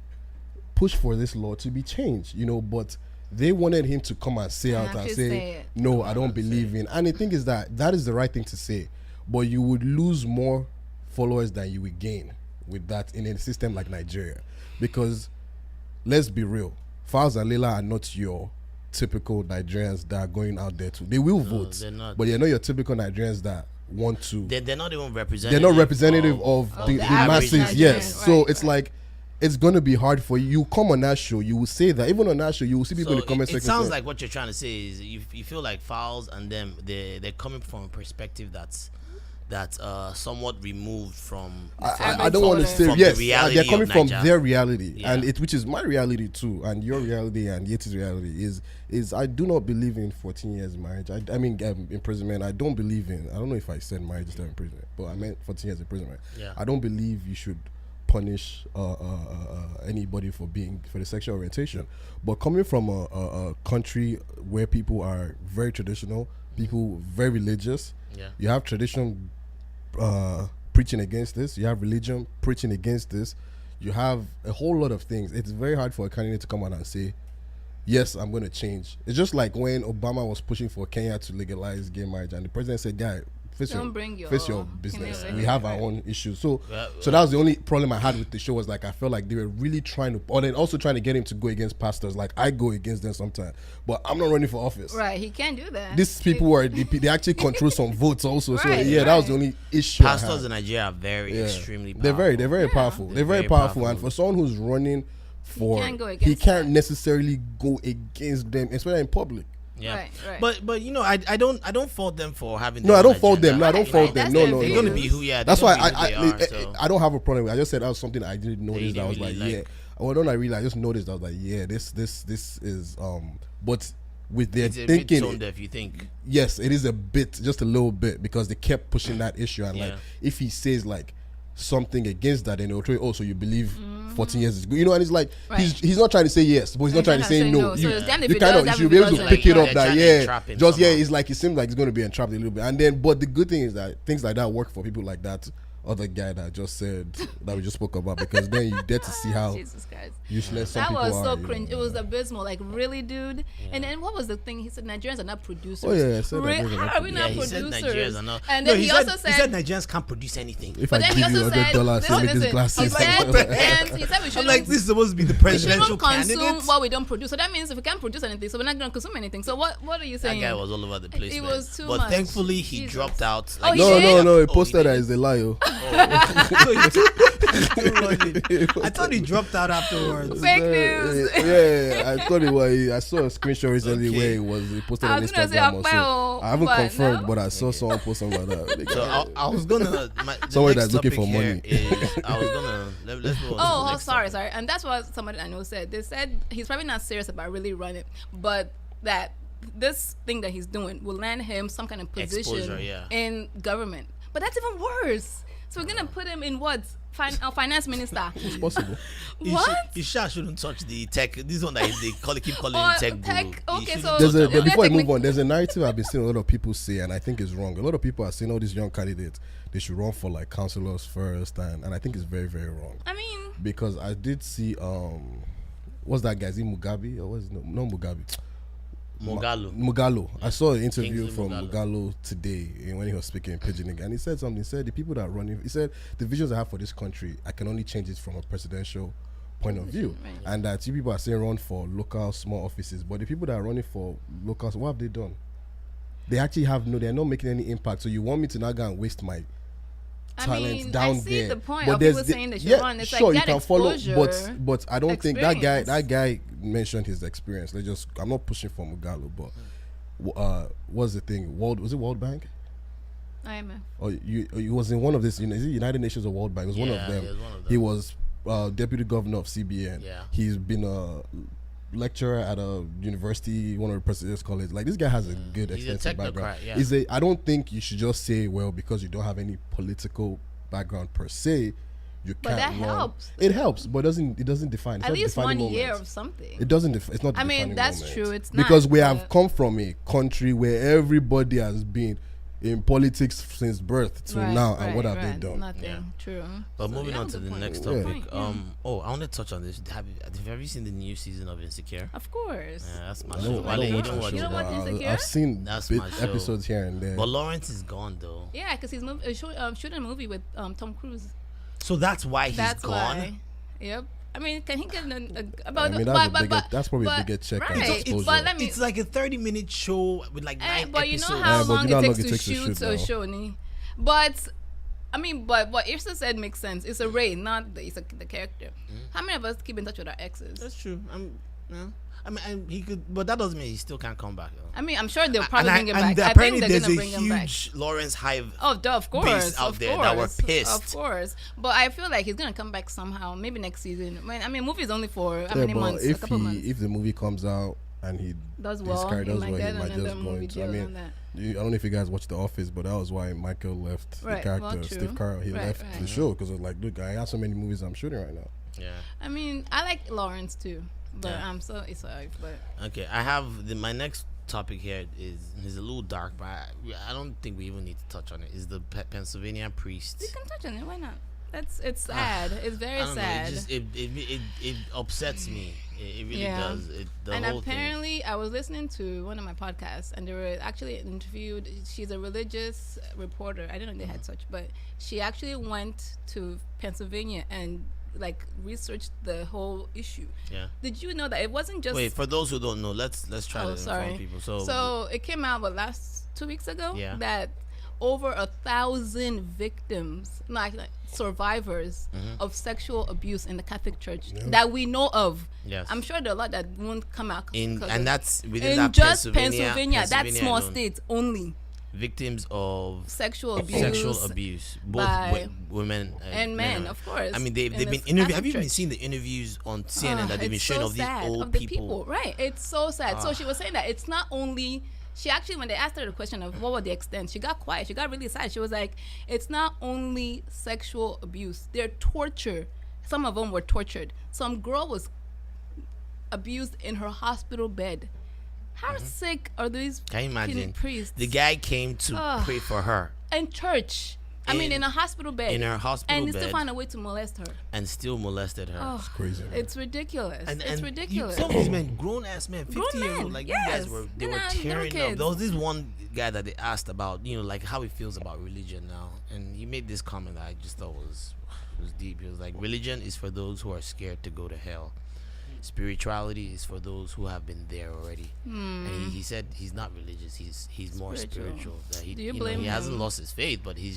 push for this law to be changed, you know. But they wanted him to come and say out and say no, I don't believe in. And the thing is that is the right thing to say, but you would lose more followers than you would gain with that in a system like Nigeria, because let's be real, Falz and Leila are not your typical Nigerians that are going out there to. They will vote, but they're not your typical Nigerians that want to. They're not even representative. They're not representative of the masses. Nigerian. Yes, so it's like it's gonna be hard for you. You come on that show, you will say that. Even on that show, you will see people in the comment section. It sounds like what you're trying to say is you feel like Falz and them they're coming from a perspective that's somewhat removed from. I don't want to say from yes. The reality they're coming from Nigeria. their reality, Yeah. and which is my reality too, and your reality and Yeti's reality is I do not believe in 14 years marriage. I mean imprisonment. I don't believe in. I don't know if I said marriage instead of imprisonment, but I meant 14 years imprisonment. Yeah. I don't believe you should punish anybody for the sexual orientation, but coming from a country where people are very traditional, people very religious. Yeah. You have tradition preaching against this. You have religion preaching against this. You have a whole lot of things. It's very hard for a candidate to come out and say, yes, I'm going to change. It's just like when Obama was pushing for Kenya to legalize gay marriage, and the president said, guy, face your business. We have our own issues. So that was the only problem I had with the show, was like I felt like they were really trying to, or then also trying to get him to go against pastors. Like I go against them sometimes, but I'm not running for office. Right, he can't do that. These people they actually control some votes also. So Right, that was the only issue. Pastors in Nigeria are very extremely powerful. They're very powerful. They're very powerful, and for someone who's running for, he can't necessarily go against them, especially in public. Yeah, right. But you know, I don't fault them for having. No, I don't fault them. No, I don't fault them. No. They're gonna be who. Yeah, that's why I don't have a problem with it. I just said that was something I didn't notice. That I was like, yeah. Well, don't I realize? I just noticed. I was like, yeah, this is but with their thinking, a bit tone deaf, you think? Yes, it is a bit, just a little bit, because they kept pushing that issue, and like if he says like something against that, then they'll try, oh, so you believe 14 years is good, you know, and it's like he's not trying to say yes, but he's not trying to say no. So You should be able to pick it up that it's like it seems like he's going to be entrapped a little bit, and then but the good thing is that things like that work for people like that other guy that just said that we just spoke about, because then you get to see how useless some people are. That was so cringe. It was abysmal. Like, really, dude? And then what was the thing? He said Nigerians are not producers. Oh yeah, I said how are we not he producers? said Nigerians are not. And then he also said Nigerians can't produce anything. If but I then give he you also said, $100, you make these glasses. he said we I'm shouldn't. like, this is supposed to be the presidential consume candidate. what we don't produce. So that means if we can't produce anything, so we're not going to consume anything. So what are you saying? That guy was all over the place. It man. was too but much. thankfully he Jesus. dropped out. Oh, he Like, did? No, he posted that as a lie. I thought he dropped out afterwards. Fake news. Yeah, I thought it was. I saw a screenshot recently where he posted on Instagram also. I haven't confirmed, but I saw someone post something like that. So I was gonna. Someone that's looking for money. I was gonna. Let's go. Sorry. And that's what somebody I know said. They said he's probably not serious about really running, but that this thing that he's doing will land him some kind of position Exposure, in government. But that's even worse. So we're gonna put him in what? Finance minister. It's possible. What? Isha shouldn't touch the tech. This one that they keep calling it tech guru. Okay, so before I move on, there's a narrative I've been seeing a lot of people say, and I think it's wrong. A lot of people are saying all these young candidates, they should run for like councillors first, and I think it's very, very wrong. I mean, because I did see what's that guy? Is he Mugabe or was it no Mugabe? Mugalo. I saw an interview from Mugalo today when he was speaking in Pidgin, and he said something. He said the people that are running, he said the visions I have for this country, I can only change it from a presidential point of view, and that you people are saying run for local small offices, but the people that are running for locals, what have they done? They actually have they're not making any impact. So you want me to now go and waste my talent down I see there? the point but of people saying they should run. It's sure, like that you can exposure, follow, but I don't think that guy mentioned his experience. I'm not pushing for Mugalo, but what's the thing? Was it World Bank? IMF. Oh, he was in one of this. Is it United Nations or World Bank? It was one of them. He was deputy governor of CBN. Yeah. He's been a lecturer at a university, one of the prestigious colleges. Like, this guy has a good extensive background. I don't think you should just say, well, because you don't have any political background per se, you But can't that run. helps. It helps, but it doesn't define. It's At not least defining 1 year moments. of something. It doesn't. It's not. The I mean, defining that's moment. true. It's not, because we have but- come from a country where everybody has been in politics since birth to now, and what have they done? Nothing. Yeah. True. But So, moving yeah, on to good the point. next Yeah. topic. Yeah. I want to touch on this. Have you seen the new season of Insecure? Of course. Yeah, that's my I show. don't, I Wale, don't you watch don't that watch You it. don't watch but Insecure? I've seen That's bit my show. episodes here and there. But Lawrence is gone though. Yeah, because he's shooting a movie with Tom Cruise. So that's why he's That's gone. why. Yep. I mean, can he get about? I mean, that's probably a bigger check and Right. exposure. But let me. It's like a 30-minute show with like 9 But you episodes. know how Yeah, but long you know how it long takes it to takes to shoot shoot a now. show, ni? But I mean, but what Irsa said makes sense. It's a Ray, not the character. How many of us keep in touch with our exes? That's true. I mean, he could, but that doesn't mean he still can't come back. Though. I mean, I'm sure they'll probably bring him back. I apparently think they're there's gonna a bring him back. huge Lawrence Hive. Oh, duh, of course, beasts out of there course, that were pissed. Of course, but I feel like he's gonna come back somehow. Maybe next season. I mean, movie is only for how many but months? A couple months. if the movie comes out and he Does his well, character he does might well, get he might another just go movie into. deal I on mean, that. I don't know if you guys watched The Office, but that was why Michael left Right, the well, character true. Steve Carell. He Right, left right. the show because it was like, look, I have so many movies I'm shooting right now. Yeah. I mean, I like Lawrence too, but Yeah. I'm so sorry, but Okay, I have my next topic here is a little dark, but I don't think we even need to touch on it. Is the Pennsylvania priest? you can touch on it. Why not? It's sad. It's very I don't sad. know. It upsets me. It really Yeah. does. The And whole apparently, I was listening to one of my podcasts, and they were actually interviewed. She's a religious reporter. I didn't know they had such, but she actually went to Pennsylvania and like researched the whole issue. thing. Yeah. Did you know that it wasn't just? Wait, for those who don't know, let's try to inform people. So it came out last 2 weeks ago Yeah. that over 1,000 victims, like survivors of sexual abuse in the Catholic Church that we know of. Yes. I'm sure there are a lot that won't come out. And that's within in that just Pennsylvania, that Pennsylvania small alone. state only. Victims of Sexual abuse. sexual abuse, both by women and men, of course. I mean, they've in been this interviewed. Catholic Have you even Church. seen the interviews on CNN that they've been It's showing so of these sad, old of the people? Right, it's so sad. So she was saying that it's not only. She actually, when they asked her the question of what were the extent, she got quiet. She got really sad. She was like, "It's not only sexual abuse; they're torture. Some of them were tortured. Some girl was abused in her hospital bed. How sick are these Can you imagine? priests? The guy came to pray for her in church. I mean, in a hospital bed. in her hospital and he bed still found a way to molest her. and still molested her. Oh, Crazy. Man. it's ridiculous. It's ridiculous. Some of these men, grown ass men, 50 Grown years old, men, like yes. you guys were, they They're were not little tearing up. kids. There was this one guy that they asked about, like how he feels about religion now, and he made this comment that I just thought was deep. He was like, religion is for those who are scared to go to hell. Spirituality is for those who have been there already. And he said he's not religious. He's more spiritual. That he, Do you know, blame he hasn't him? lost his faith, but he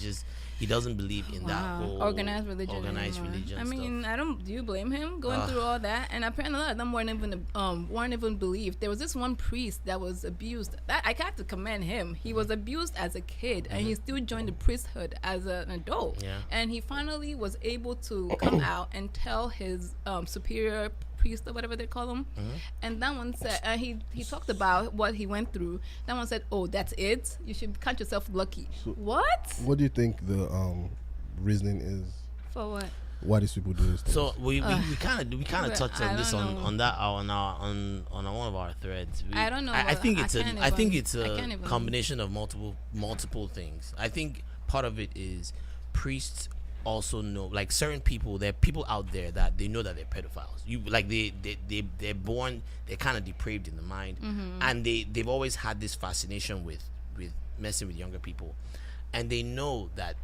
doesn't believe in that whole organized religion. Organized anymore. religion. I mean, stuff. do you blame him going through all that? And apparently, a lot of them weren't even believed. There was this one priest that was abused. That I have to commend him. He was abused as a kid, and he still joined the priesthood as an adult. Yeah. And he finally was able to come out and tell his superior priest or whatever they call him. And that one said, he talked about what he went through. That one said, "Oh, that's it. You should count yourself lucky." What? What do you think the reasoning is? For what? Why these people do this? So we kind of touched I on this don't on know. on one of our threads. I don't know I what- think I it's can't I think even- it's I a can't even- combination of multiple things. I think part of it is priests also know, like certain people, there are people out there that they know that they're pedophiles. You like they're born, they're kind of depraved in the mind, and they've always had this fascination with messing with younger people, and they know that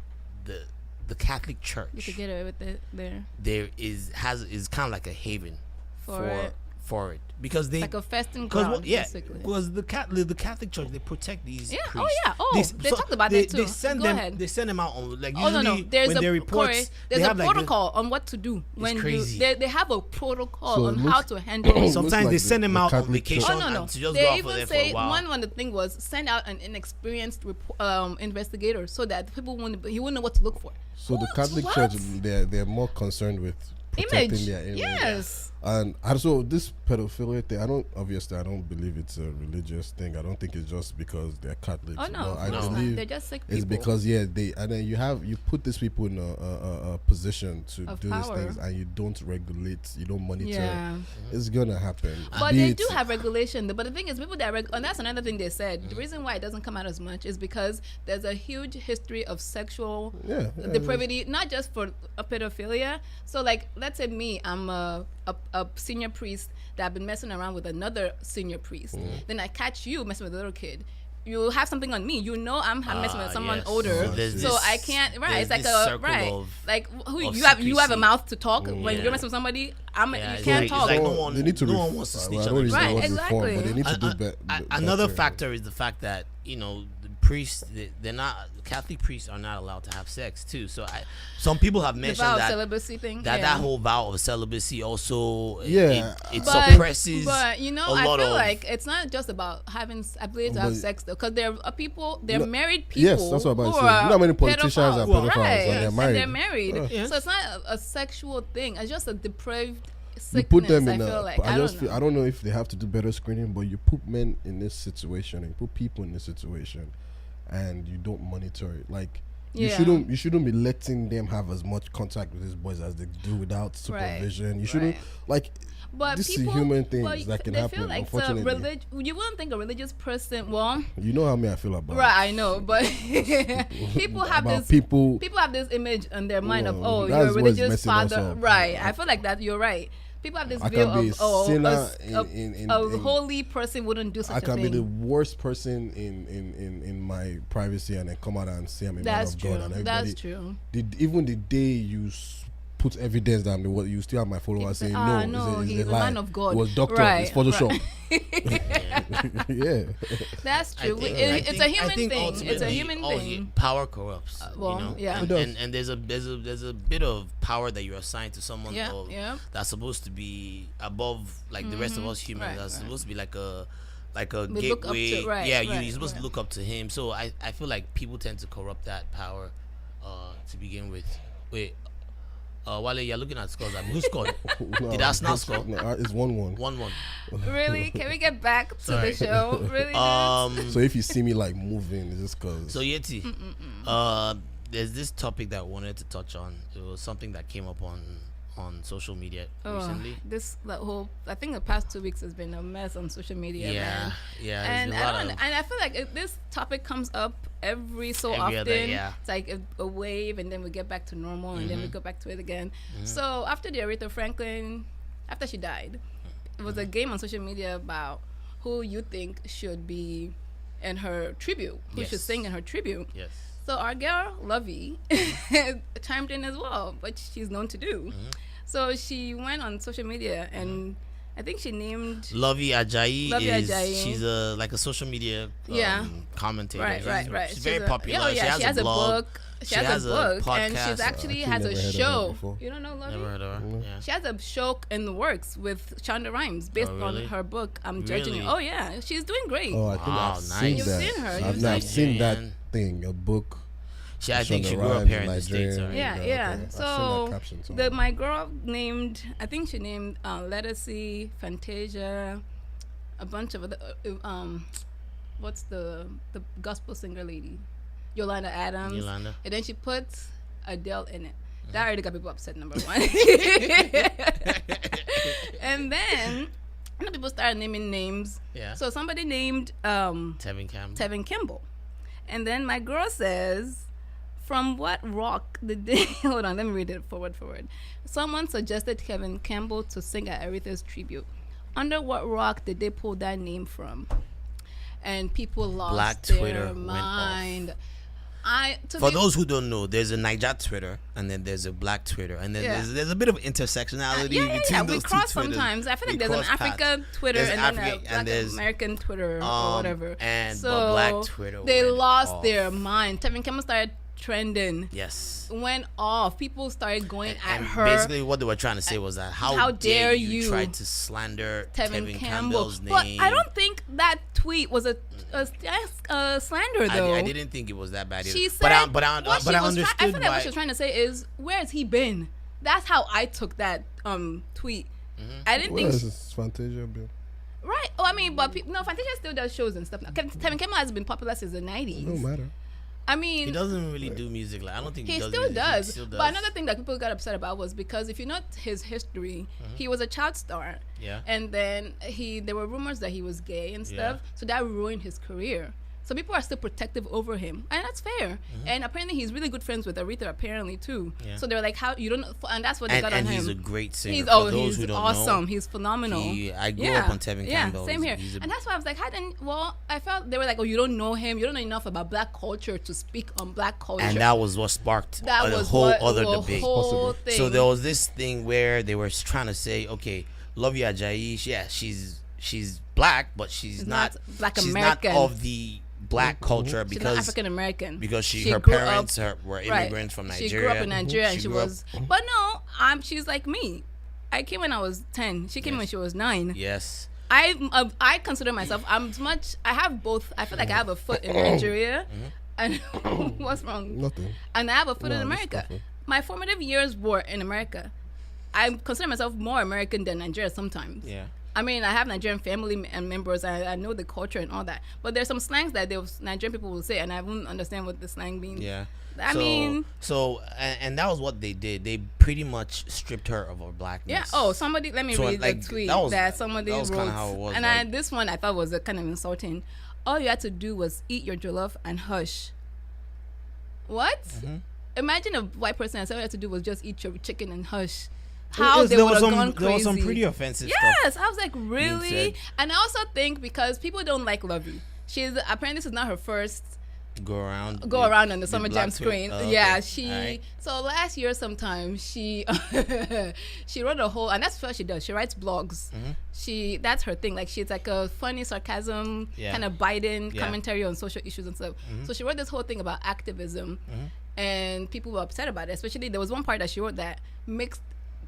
the Catholic Church You could get away with it there. there is kind of like a haven For for it because they Like a festing because ground, yeah, basically. because the Catholic Church, they protect these Yeah. priests. Oh, yeah. Oh, they talked about that too. They send Go them. ahead. They send them out on like Oh no, usually there's when a they reports. Corey, they there's a have like protocol on what to do when crazy. they have a protocol So it on looks- how to handle it. Sometimes Looks like they send them the out on Catholic vacation Church. Oh no, and to just go they out for there even for say a while. one of the thing was send out an inexperienced investigator so that people wouldn't know what to look for. So the What? Catholic What? Church, they're more concerned with protecting Image. their image. Yes. And also this pedophilia thing, I don't believe it's a religious thing. I don't think it's just because they're Catholics. Oh no, I no, believe they're just sick people. it's because and then you put these people in a position to Of do power. these things, and you don't regulate, you don't monitor. Yeah. It's gonna happen. But Be they it- do have regulation. But the thing is, people that and that's another thing they said. The reason why it doesn't come out as much is because there's a huge history of sexual depravity, not just for a pedophilia. So, like, let's say me, I'm a senior priest that I've been messing around with another senior priest. Then I catch you messing with a little kid. You have something on me. You know I'm messing with someone yes. older, So there's so this- I can't. Right? It's there's like this a circle like who of you have a secrecy. mouth to talk when Yeah. you're messing with somebody. Yeah, You it's can't like- talk. it's like no one- they need to no ref- one wants to well, snitch I on don't the use the Right, word reform, but they exactly. need to do Another better. factor is the fact that the priests, they're not Catholic priests are not allowed to have sex too. So some people have The mentioned vow of that celibacy thing. that yeah. whole vow of celibacy also Yeah. it But- suppresses But you know, a I lot feel of like it's not just about having ability to have But- sex though, because there are people, they're No, married people. yes, that's what I'm about to who say. You know how many are politicians are pedophiles right? and they're married? And they're married. Yeah. So it's not a sexual thing. It's just a depraved You sickness. put them in I feel like I don't know if they have to do better screening, but you put men in this situation and you put people in this situation and you don't monitor it. Like you Yeah. shouldn't be letting them have as much contact with these boys as they do without supervision. You shouldn't like But this people, is human things but that can they happen, feel like unfortunately. you wouldn't think a religious person. Well, You know how me I feel about it. right, I know, but people have About this. people People have this image in their mind of, No, oh, that's you're a what's religious messing us father, up. right? I feel like that. You're right. People have this I view can be of, oh, sinner a in holy person wouldn't do such I a can thing. be the worst person in my privacy and then come out and say I'm a That's man of true. God and everybody. That's true. Even the day you put evidence that I'm the what, you still have my followers saying no, no, it's he's a a lie. man of God. It was doctor, Right, it's Photoshop. Yeah. That's true. I It's a human think thing. It's a ultimately, human thing. Power corrupts. well, you know? yeah. And, It does. and there's a bit of power that you're assigned to someone Yeah, yeah. that's supposed to be above like the rest of us humans. Right, That's right. supposed to be like a We look up to- gateway. right, yeah, right, you're supposed right. to look up to him. So I feel like people tend to corrupt that power to begin with. Wait. Wale, you're looking at scores. I mean, who scored? No, Did Arsenal score? No, it's 1-1. 1-1. Really? Can we get back to the Sorry. show? Really? So if you see me like moving, it's just cause So Yeti, there's this topic that I wanted to touch on. It was something that came up on social media recently. I think the past 2 weeks has been a mess on social media. Yeah, man. yeah. And there's been a lot of- and I feel like this topic comes up every so Every often. other, yeah. It's like a wave, and then we get back to normal, and then we go back to it again. So after the Aretha Franklin, after she died, it was a game on social media about who you think should be in her tribute, who should Yes. sing in her tribute. Yes. So our girl Lovey chimed in as well, but she's known to do. So she went on social media and I think she named Lovey Ajayi Lovey is Ajayi. she's a social media Yeah. commentator. right. She's She's very popular. Oh yeah, she has a blog. book. She has a book, and she's podcast. actually I has never a heard of her show. before. You don't know Lovey? Never heard of her. Yeah. She has a show in the works with Shonda Rhimes based Oh, on really? her book. I'm judging Really? it. Oh yeah, she's doing great. Oh, I think Wow, I've nice. seen You've that. seen her, I've you've not seen seen that her. thing, a book. I think she Shonda grew up Rhimes, here in the States. Nigerian. Right? Yeah, Okay, yeah. okay. I've seen So that caption somewhere. my girl named, I think she named Lettucey, Fantasia, a bunch of other. What's the gospel singer lady? Yolanda Adams. Yolanda. And then she put Adele in it. That already got people upset. Number one. And then people started naming names. Yeah. So somebody named Tevin Campbell. Tevin Kimball. And then my girl says, from what rock did they... Hold on, let me read it forward. Someone suggested Kevin Campbell to sing at Aretha's tribute. Under what rock did they pull that name from? And people lost Black their Twitter went mind. For those who don't know, there's a Niger Twitter and then there's a Black Twitter, and then Yeah. there's a bit of intersectionality between yeah. those We two cross Twitters. sometimes. I feel like We there's an cross paths. Africa Twitter There's and then Africa- a and Black there's, American Twitter or whatever. and so but Black Twitter they went lost off. their mind. Tevin Campbell started trending. Yes. Went off. People started going at And her. basically, what they were trying to say was that how dare you try to slander Tevin Campbell. Campbell's But name? I don't think that tweet was a slander though. I didn't think it was that bad. She said, but I what she was understood I feel like why. what she was trying to say is, where has he been? That's how I took that tweet. I didn't What think. else is Fantasia been? Right. Oh, I mean, but no, Fantasia still does shows and stuff now. Tevin Campbell has been popular since the 90s. No matter. I mean, He doesn't really do music. Like I don't think he does still music. does. He still does. But another thing that people got upset about was because if you know his history, he was a child star. Yeah. And then there were rumors that he was gay and stuff. So that ruined his career. So people are still protective over him, and that's fair. And apparently he's really good friends with Aretha, apparently too. Yeah. So they're like, "How you don't?" And that's what they got on and him. he's a great singer. He's For those he's who don't awesome. know, He's phenomenal. I grew up on Tevin Campbell. Yeah, same here. He's a- And that's why I was like, I felt they were like, "Oh, you don't know him. You don't know enough about black culture to speak on black culture." and that was what sparked that a was whole what, other the debate. whole thing. So there was this thing where they were trying to say, okay, Luvvie Ajayi, she's black, but she's not Black she's American. not of the black culture She's not because African American because her grew parents up- were right. immigrants from Nigeria. She grew up in Nigeria, and She she grew up- was. But no, she's like me. I came when I was 10. She came when she was 9. Yes. I consider myself. I have both. I feel like I have a foot in Nigeria, and what's wrong? Nothing. And I have a foot in No, just America. nothing. My formative years were in America. I consider myself more American than Nigeria sometimes. Yeah. I mean, I have Nigerian family and members. I know the culture and all that. But there's some slangs that Nigerian people will say, and I won't understand what the slang means. Yeah. I mean, and that was what they did. They pretty much stripped her of her blackness. yeah. Oh, somebody. Let me So, read like, the tweet that was- that somebody that was wrote. kinda how it was, And like- this one I thought was kind of insulting. All you had to do was eat your jollof and hush. What? Imagine a white person and all you had to do was just eat your chicken and hush. How they would have gone crazy. There was some pretty offensive Yes, stuff. I was like, really? said. And I also think because people don't like Luvvie. Apparently this is not her first Go around on the Summer black Jam twin. screen. Oh, okay. Yeah, Alright. so last year sometime she she wrote a whole, and that's what she does. She writes blogs. That's her thing. Like she's like a funny sarcasm, Yeah. kind of Biden Yeah. commentary on social issues and stuff. So she wrote this whole thing about activism, and people were upset about it. Especially there was one part that she wrote that mixed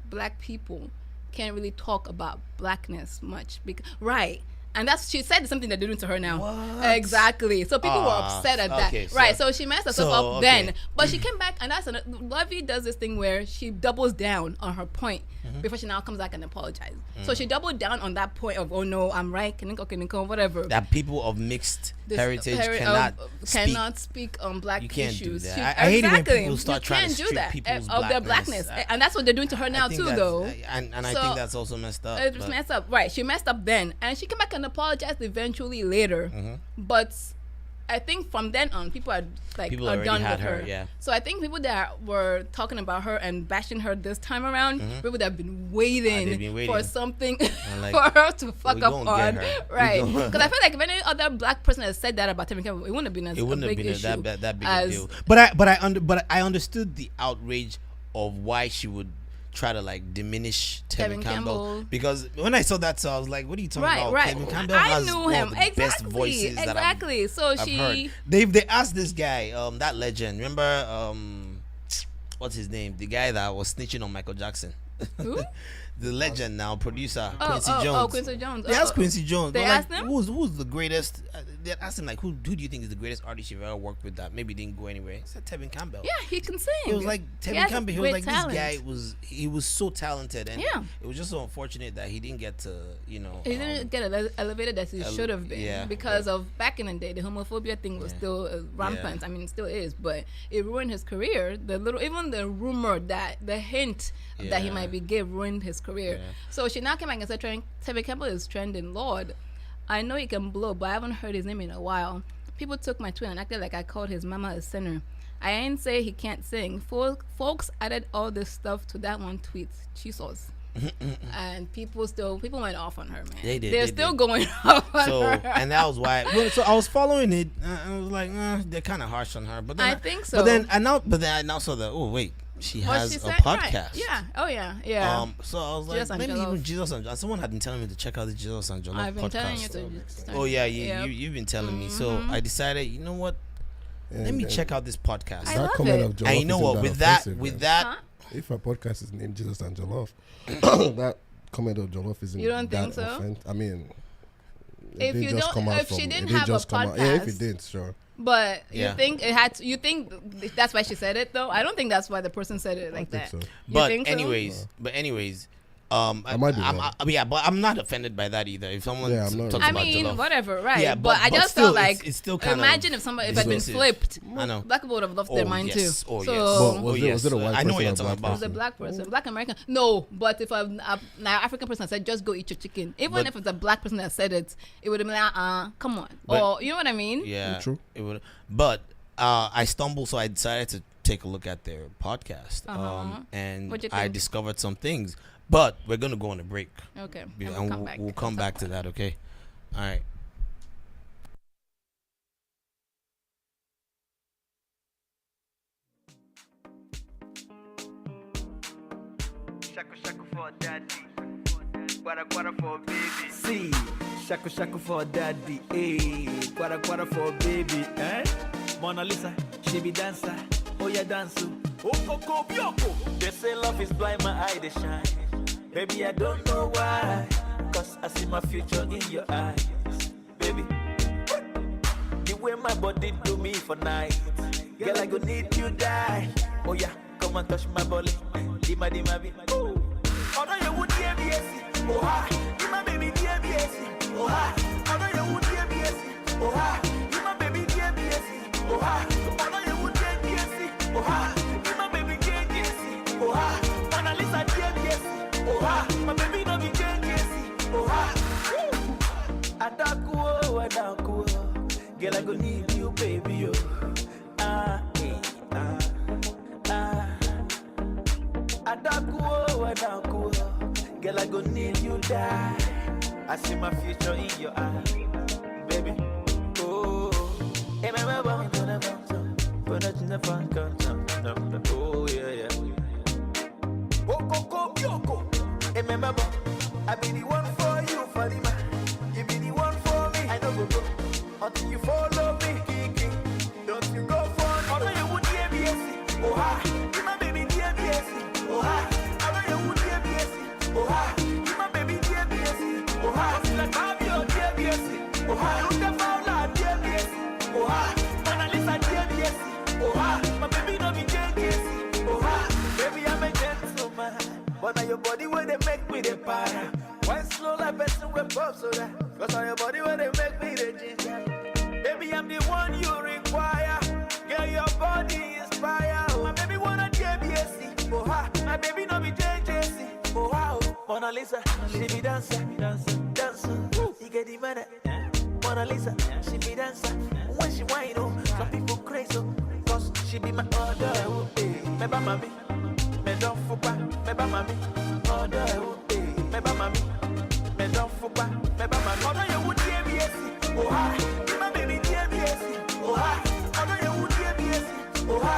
black people can't really talk about blackness much right. And she said something that they're doing to her now. What? Exactly. So people were upset at that. okay, Right. So she messed herself up okay. then. But she came back, and Luvvie does this thing where she doubles down on her point before she now comes back and apologizes. So she doubled down on that point of, oh no, I'm right, whatever. That people of mixed This heritage cannot speak on black You can't do issues. that. I hate it when people start You trying to can't do strip that people's of their blackness. blackness. And that's what they're doing to her now too, though. And I So, think that's also messed up. It was but- messed up, right? She messed up then, and she came back and apologized eventually later. But I think from then on, people are People are already done had with her, her. yeah. So I think people that were talking about her and bashing her this time around, people that have been waiting, they've been waiting. for something like, for her to fuck we up gonna on, get her. We right? gonna- Because I feel like if any other black person had said that about Tevin Campbell, it wouldn't have been It wouldn't a have big been issue that big a as- deal. But I understood the outrage of why she would try to like diminish Tevin Tevin Campbell, Campbell. because when I saw that, so I was like, "What are you talking about?" Right. Tevin Campbell I has knew one him of the best voices that exactly. So I've she. heard. They asked this guy, that legend. Remember, what's his name? The guy that was snitching on Michael Jackson. Who? The legend now, producer Oh, Quincy oh, Jones. oh, Quincy Jones. They Oh, asked oh. Quincy Jones. They They're like, asked him? Who's the greatest? They asked him like, who do you think is the greatest artist you've ever worked with that maybe didn't go anywhere? He said Tevin Campbell. Yeah, he can sing. It was like He Tevin has Campbell. He great was like talent. this guy he was so talented, and Yeah. it was just so unfortunate that he didn't get to He didn't get elevated as he should have been, yeah, because of back in the day, the homophobia thing was Yeah. still rampant. Yeah. I mean, it still is, but it ruined his career. Even the rumor the hint that he Yeah. might be gay ruined his career. Yeah. So she now came back and said, Tevin Campbell is trending. Lord, I know he can blow, but I haven't heard his name in a while. People took my tweet and acted like I called his mama a sinner. I ain't say he can't sing. Folks added all this stuff to that one tweet. Jesus. And people went off on her, man. They did, They're they still did. going off on So her. and that was why. Well, so I was following it. I was like, they're kind of harsh on her. But then I think so. But then I now saw that. Oh wait, she Well, has she a said- podcast. right. Yeah. Oh yeah. Yeah. So I was like, Jesus and maybe Jollof. even Jesus and someone had been telling me to check out the Jesus and Jollof I've been podcast. telling you to. Start. Oh yeah, Yep. you've been telling me. So I decided, you know what? Let me check out this podcast. I That love comment it. of Jollof And you know isn't what? that With that, offensive, with man. that, Huh? If a podcast is named Jesus and Jollof, that comment of Jollof isn't You don't think that so? I mean, If didn't you just don't- come out if she from- it didn't didn't have a just come out. Yeah, if podcast- it did, sure. But Yeah. you think it had? You think that's why she said it though? I don't think that's why the person said it like think that. so. You but think so? anyways, I might be wrong. Yeah, but I'm not offended by that either. If someone Yeah, I'm not. talks I about mean, jollof. whatever, right? Yeah, but I but just still, felt like it's still kind imagine of if somebody if it had been explosive. flipped. I know. Black people would have lost their mind yes. too. Oh, so yes. But was it a white I know what person you're or talking black it was a about. black person, black American. No, but if an African person said, "Just go eat your chicken," even But- if it's a black person that said it, it would have been like, come on, But- or you know what I mean? Yeah, True. It would, but I stumbled, so I decided to take a look at their podcast, and What'd you I think? discovered some things. But we're gonna go on a break, Okay, and and we'll come back. we'll come back to that. Okay, all right. Shaku shaku for daddy, quara quara for baby. See, shaku shaku for daddy, quara quara for baby, eh? Mona Lisa, she be dancer, oh yeah dance, oh coco bioko. They say love is blind, my eye they shine. Baby I don't know why, 'cause I see my future in your eyes, baby. The way my body do me for night, girl I go need you die. Oh yeah, come and touch my body, dima dima bi. Oh no you would hear me, oh ha, my baby dear me, oh ha. Oh no you would hear me, oh ha, my baby dear me, oh ha. Oh no you would hear me, oh ha, my baby dear me, oh ha. Mona Lisa dear me, oh ha, my baby no be dear me, oh ha. Adaku, girl I go need you, baby, oh. Adaku, girl I go need you, die. I see my future in your eyes, baby. Oh, hey, my mama, oh yeah, yeah. Oh, Coco, Bioko. Hey, my mama, I be the one for you, Fatima. You be the one for me. I know go until you follow me, Kiki. Don't you go for me? Oh, no, you would hear me, oh ha. You my baby, dear me, oh ha. I know you would hear me, oh ha. You my baby, dear me, oh ha. I feel like I'm your dear me, oh ha. You the fowler, dear me, oh ha. Mona Lisa, dear me, oh ha. My baby, no be dear me, oh ha. Baby, I'm a gentleman, but now your body where they make me the para. Why slow like person with pop soda? 'Cause on your body where they make me the ginger. Baby, I'm the one you require. Girl, your body is fire. My baby wanna JBSC. Oh ha, my baby no be JJC. Oh ha, Mona Lisa, she be dancer, dancer. She get the money. Mona Lisa, she be dancer. When she whine, oh, some people crazy, oh, 'cause she be my order. Oh, hey, me ba mami, me don't fupa, me ba mami, order. Oh, hey, me ba mami, me don't fupa, me ba mami. Oh no, you would JBSC. Oh ha, my baby JBSC. Oh ha, oh no, you would JBSC. Oh ha,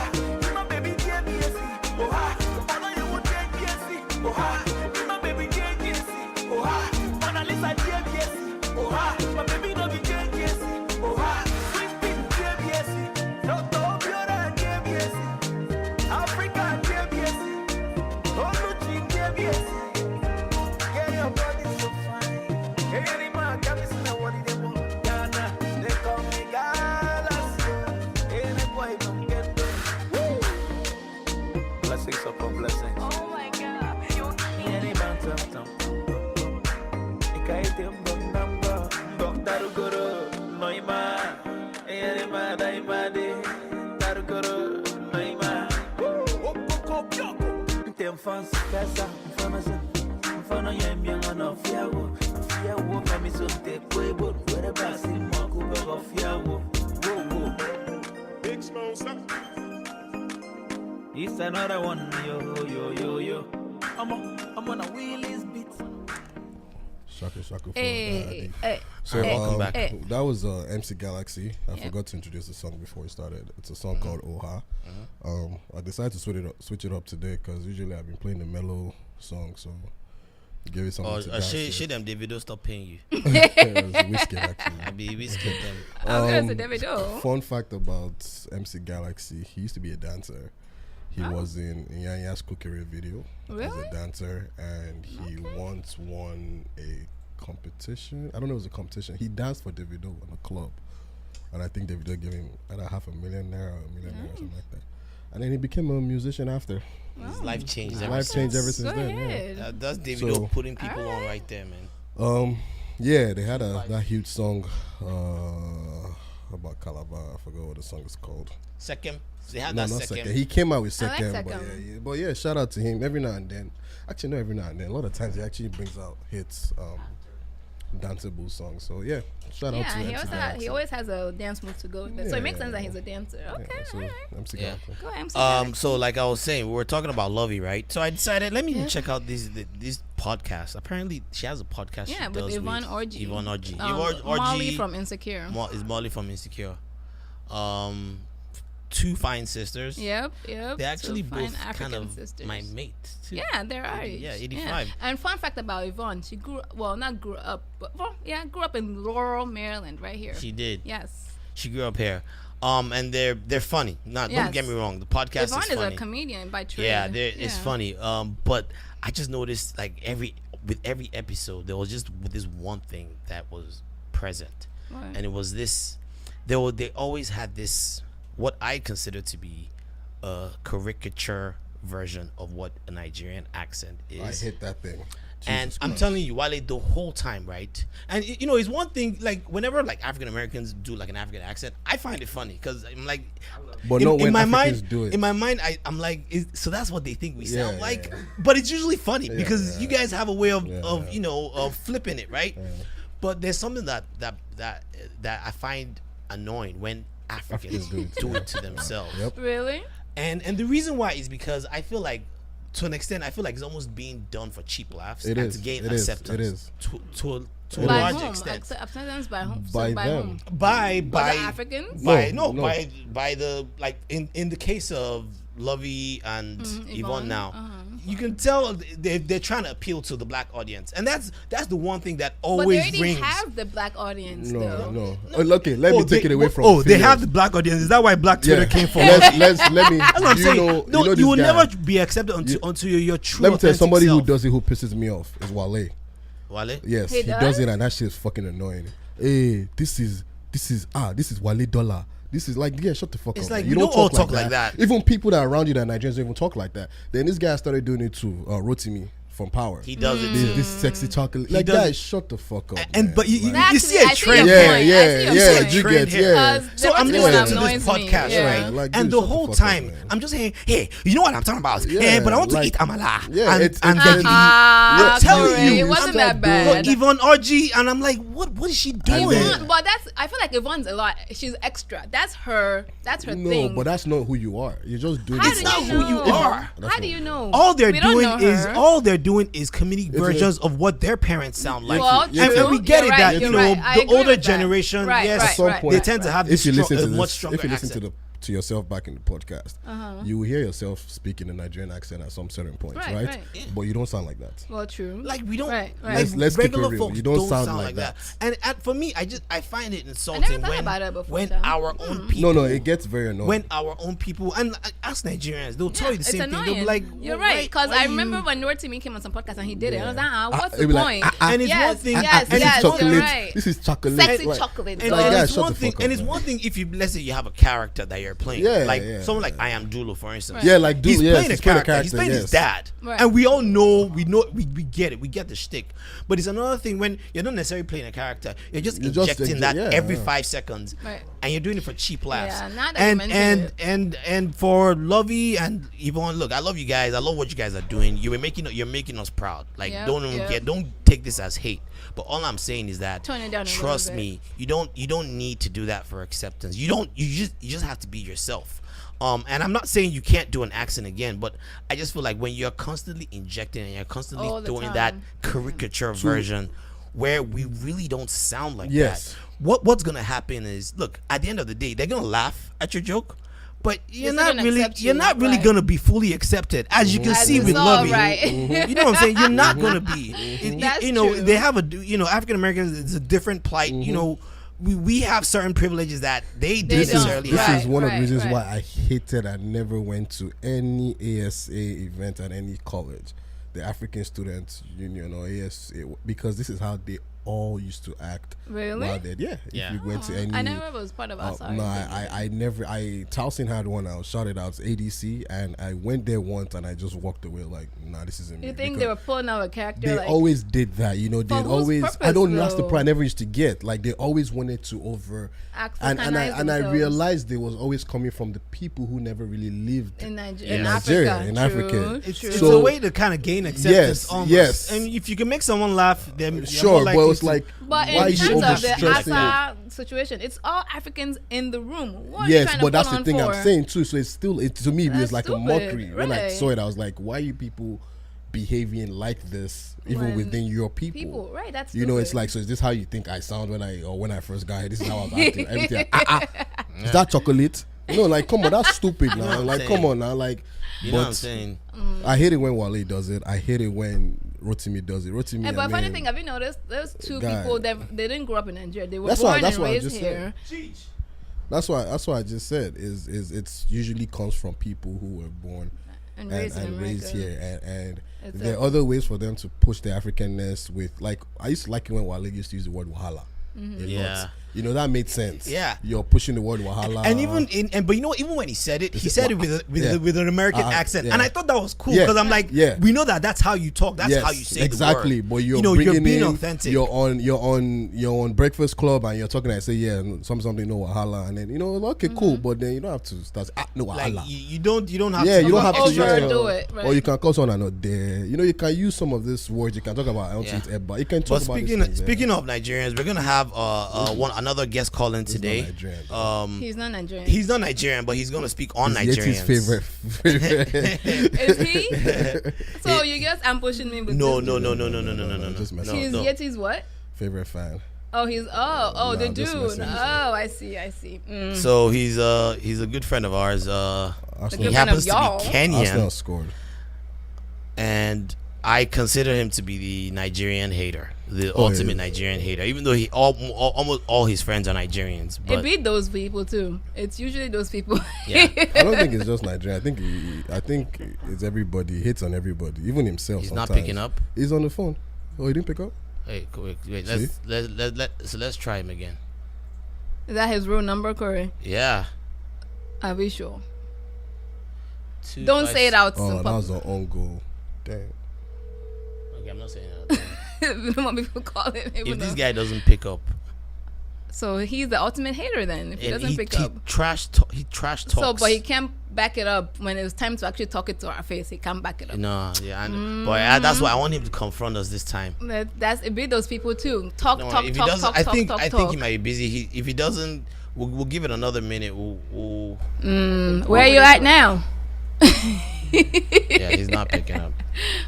my baby JBSC. Oh ha, oh no, you would JBSC. Oh ha, my baby JBSC. Oh ha, Mona Lisa JBSC. Oh ha, my baby no be JBSC. Oh ha, sweet pink JBSC. Dr. Biora JBSC. Africa JBSC. Oluchi JBSC. Yeah, your body so fine. Hey, any man can be seen what they want. Ghana, they call me Galaxy. Any boy don't get them. Blessings upon blessings. Oh my God, you Any man tam. Ikaite mbamba. Darugoro, noima. Any man daimade. Darugoro, noima. Okoko bioko. Tem fans pesa, mfano yemye ngana fiawo. Fiawo kami sonte kwebo. Where basi mwaku bego fiawo. Whoa. Big Smosa. It's another one, yo. I'm on a wheelies beat. Shaka for Hey, daddy. So Welcome back. that was MC Galaxy. I forgot to introduce the song before we started. It's a song called Ohaa. I decided to switch it up today because usually I've been playing the mellow song, so give it something to dance Shit to. them Davido stop paying you. It was Whiskey actually. I be whiskey them. I was gonna say Davido. Fun fact about MC Galaxy: he used to be a dancer. He was in Yanya's Cookery video as Really? a dancer, and he once won a competition. I don't know if it was a competition. He danced for Davido in a club, and I think Davido gave him either $500,000 or $1 million or something like that. and then he became a musician after. His life changed. His ever life since. changed ever since Go then. Yeah. ahead. That's Davido So- putting people on right there, man. Yeah, they had that huge song about Calabar. I forgot what the song is called. Second, they had No, that not second. second. He came out with I like second, Second. but yeah, shout out to him every now and then. Actually, not every now and then. A lot of times he actually brings out hits, danceable songs. So yeah, shout out to Yeah, MC he always has a dance move to go with it. So it makes sense that he's a dancer. Okay, so all right. MC Yeah. Galaxy. Go ahead, MC Galaxy. So like I was saying, we were talking about Lovey, right? So I decided let me check out this podcast. Apparently, she has a podcast. Yeah, she with does Yvonne Orji. Yvonne Orji. Molly from Insecure. Is Molly from Insecure. Two fine sisters. Yep. They actually Two fine both African kind of sisters. my mates too. Yeah, they're right. Yeah, 85. And fun fact about Yvonne, she grew up, grew up in Laurel, Maryland, right here. She did. Yes. She grew up here. And they're funny. Don't Yes. get me wrong. The podcast Yvonne is is funny. a comedian by trade. Yeah, it's funny. But I just noticed like with every episode there was just this one thing that was present, What? and it was this. They always had this what I consider to be a caricature version of what a Nigerian accent is. I hate that thing. And Jesus I'm Christ. telling you, Wale, the whole time, right? And you know, it's one thing like whenever like African Americans do like an African accent, I find it funny because I'm like, But not when Africans mind, do it. in my mind, I'm like, so that's what they think we sound Yeah, like. yeah. But it's usually funny because you guys have a way of Yeah. you know of flipping it, right? But there's something that I find annoying when Africans do it to themselves. Yep. Really? And the reason why is because I feel like, to an extent, I feel like it's almost being done for cheap laughs It and is. to gain It is. acceptance. It is. To a By large whom? extent. Acceptance by whom? By So by them. whom? By By by the Africans? No. by the like in the case of Lovey and Yvonne Yvonne, now, you can tell they're trying to appeal to the black audience, and that's the one thing that But they always already rings. have the black audience, though. No. Okay, let me take it away from. they females. have the black audience. Is that why Black Twitter came from? Let me. That's what I'm saying. You know You this will guy. never be accepted until you're true. Let me tell you, authentic somebody who self. does it who pisses me off is Wale. Wale? Yes, He he does does? it, and that shit is fucking annoying. Hey, this is Wale Dollar. This is like, yeah, shut the fuck It's up. like, man. we don't all talk like that. Even people that are around you that are Nigerians don't even talk like that. Then this guy started doing it to Rotimi from Power. He does it too. This sexy chocolate. Like, does guys, it. shut the fuck up. And man. but you Like- see Actually, a I see trend. your yeah, point. I see yeah, your yeah. point. You Trend get, here. yeah. So I'm Rotimi listening one to this annoys me. podcast, Yeah. right? Like, and dude, the shut the whole fuck up, time, man. I'm just saying, hey, you know what I'm talking about? Yeah, Yeah, but I want to like- eat amala. Yeah, and, it's- and it's- then Ah, I'm telling Corey, you, it wasn't stop that bad. look, Yvonne Orji, and I'm like, what is she doing? then- But I feel like Yvonne's a lot. She's extra. That's her No, thing. but that's not who you are. You're just doing How it. do not you who you know? are. How do you know? All they're We don't doing know is her. comedic versions of what their parents sound like. Well, and true. we get You're it right, that you're you know right. I the agree older with that. generation, Right, yes, right, At some right. point, they tend to have this if you listen to a much this, stronger if you listen accent. to yourself back in the podcast, you will hear yourself speaking a Nigerian accent at some certain points, Right, right? right. Yeah. But you don't sound like that. Well, true. Like we don't. Right, right. Like Let's keep it regular real. folks You don't sound like that. And for me, I find it insulting thought when about it before, when Tom. our own people. No, it gets very annoying. When our own people and us Nigerians, they'll tell you the It's same thing. They'll annoying. be like, You're "Why- right. Because why I you-" remember when Nortimi came on some podcast and he did it. I was like, what's it'd the be like, point? And it's yes, one thing. Yes, and yes, it's one you're thing. right. This is chocolate. Sexy like, chocolate. And, Like, and guys, it's shut one the thing. fuck And up, it's man. one thing if you let's say you have a character that you're playing, Yeah, like yeah, someone like I Am Dulu, for instance. Yeah, like he's Dulu, yes, playing a he's playing a character. He's character, playing his yes. dad, Right. and we get it. We get the shtick. But it's another thing when you're not necessarily playing a character. You're just injecting that yeah, every yeah. 5 seconds, Right. and you're doing it for cheap laughs. Yeah, now that you mention it. And for Lovey and Yvonne, look, I love you guys. I love what you guys are doing. You're making us proud. Like Yep, don't take this as hate. But all I'm saying is that Tone it down a little trust bit. me, you don't need to do that for acceptance. You just have to be yourself. And I'm not saying you can't do an accent again, but I just feel like when you're constantly injecting and you're constantly All the doing time. that caricature version where we really don't sound like Yes. that. What's gonna happen is, look, at the end of the day, they're gonna laugh at your joke, but you're still not gonna really accept you, right. gonna be fully accepted, as you can see It's with all Lovey. right. You know what I'm saying? You're not gonna be. That's you know, true. they have African Americans. It's a different plight. You know, we have certain privileges that they They didn't don't. necessarily This have. is one of the right, reasons right. why I hated and never went to any ASA event at any college, the African Students Union or ASA, because this is how they all used to act. Really? While they're, yeah. Yeah. If you went to any, I never was part of outside. no, I never. Towson had one. I was shouted out to ADC, and I went there once, and I just walked away like, nah, this isn't me. You think Because they were pulling out a character? they like, always did that, you know. They whose always. I purpose, don't know. That's the though? part I never used to get. Like they always wanted to over. And I themselves. realized they was always coming from the people who never really lived in Yeah. Nigeria, in True, Africa. It's true. a way to kind of gain acceptance. Yes, almost. yes. And if you can make someone laugh, then you're Sure, more but likely it's to- like, But why in is she terms of the overstressing it? Asa situation, it's all Africans in the room. What are you Yes, trying but to that's put the on thing for? I'm saying too. So it's still, to me, it was That's like stupid, a mockery. When I right. saw it, I was like, why are you people behaving like this, even When within your people? People, right? That's You know, it's stupid. like, so is this how you think I sound when I first got here? This is how I was acting. Everything. Is that chocolate? No, like, come on, that's stupid now. I'm Like, saying. come on now. Like, You know what I'm saying? I hate it when Wale does it. I hate it when Rotimi does it. Rotimi, But I funny mean, thing, have you noticed? Those two Guy. people that they didn't grow up in Nigeria. They were That's born why and I raised just here. That's why I just said is it's usually comes from people who were born And and raised in raised America. here, and It's there a- are other ways for them to push their Africanness with, like, I used to like it when Wale used to use the word wahala. Mm-hmm. A Yeah. lot. You know, that made sense. Yeah. You're pushing the word wahala. And but you know, even when he said it, he said it Yeah. with an American accent, yeah. and I thought that was cool Yeah. because I'm like, Yeah. we know that's how you talk, that's Yes, how you say exactly. the word. But you're you're bringing being in, authentic. You're on Breakfast Club and you're talking. I say something no wahala, and then okay cool. But then you don't have to start no like wahala. you don't have Yeah, to you don't have to overdo it, right. or you can call someone not there. You know, you can use some of these words. You can talk about I don't Yeah. see it, but you can talk But about speaking these things, speaking of Nigerians, we're gonna have another guest call in He's not today. Nigerian. He's not Nigerian. He's not Nigerian, but he's gonna speak on It's Nigerians. Yeti's favorite. Is he? So you guys ambushing me with No, this? no. Just messing He's no. Yeti's what? favorite fan. Oh, he's the I'm just dude. messing with you. Oh, I see. Mm. So he's a good friend of ours. He Arsenal, good friend happens of y'all. to be Kenyan, Arsenal scored. and I consider him to be the Nigerian hater, the ultimate yeah. Nigerian hater. Even though almost all his friends are Nigerians, It but beat those people too. It's usually those people. yeah, I don't think it's just Nigeria. I think it's everybody. He hits on everybody, even himself. he's not sometimes. picking up. He's on the phone. Oh, he didn't pick up. Wait, wait. See? Let's try him again. Is that his real number, Corey? Yeah. Are we sure? Two, Don't five, say it out. Oh, to that was an own goal. Damn. Okay, I'm not saying that. we don't want people calling him. If this guy doesn't pick up, So he's the ultimate hater then. If he and doesn't pick he up. trash talks. So, but he can't back it up when it was time to actually talk it to our face. He can't back it up. No, yeah, but that's why I want him to confront us this time. It beat those people too. Talk, No, talk, if he talk, doesn't, talk, I talk, think talk, I talk. think he might be busy. If he doesn't, we'll give it another minute. We'll Where are you at now? yeah, he's not picking up.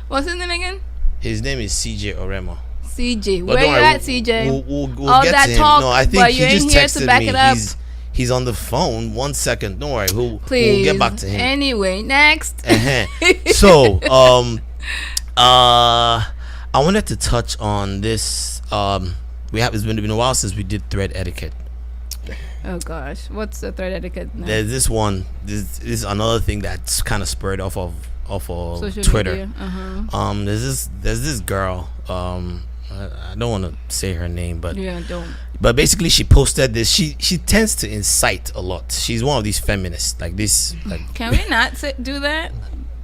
What's his name again? His name is CJ Oremo. CJ. But Where don't you worry, at, CJ? We'll All get that to him. talk, No, I think but he you ain't just here to texted back me. it up. He's on the phone. 1 second. Don't worry. We'll Please. get back to him. Anyway, next. So, I wanted to touch on this. It's been a while since we did thread etiquette. Oh gosh, what's the third etiquette now? There's this one. This is another thing that's kind of spurred off of Social Twitter. media. Uh-huh. There's this girl. I don't want to say her name, but Yeah, don't. But basically, she posted this. She tends to incite a lot. She's one of these feminists, like this. Like Can we not do that?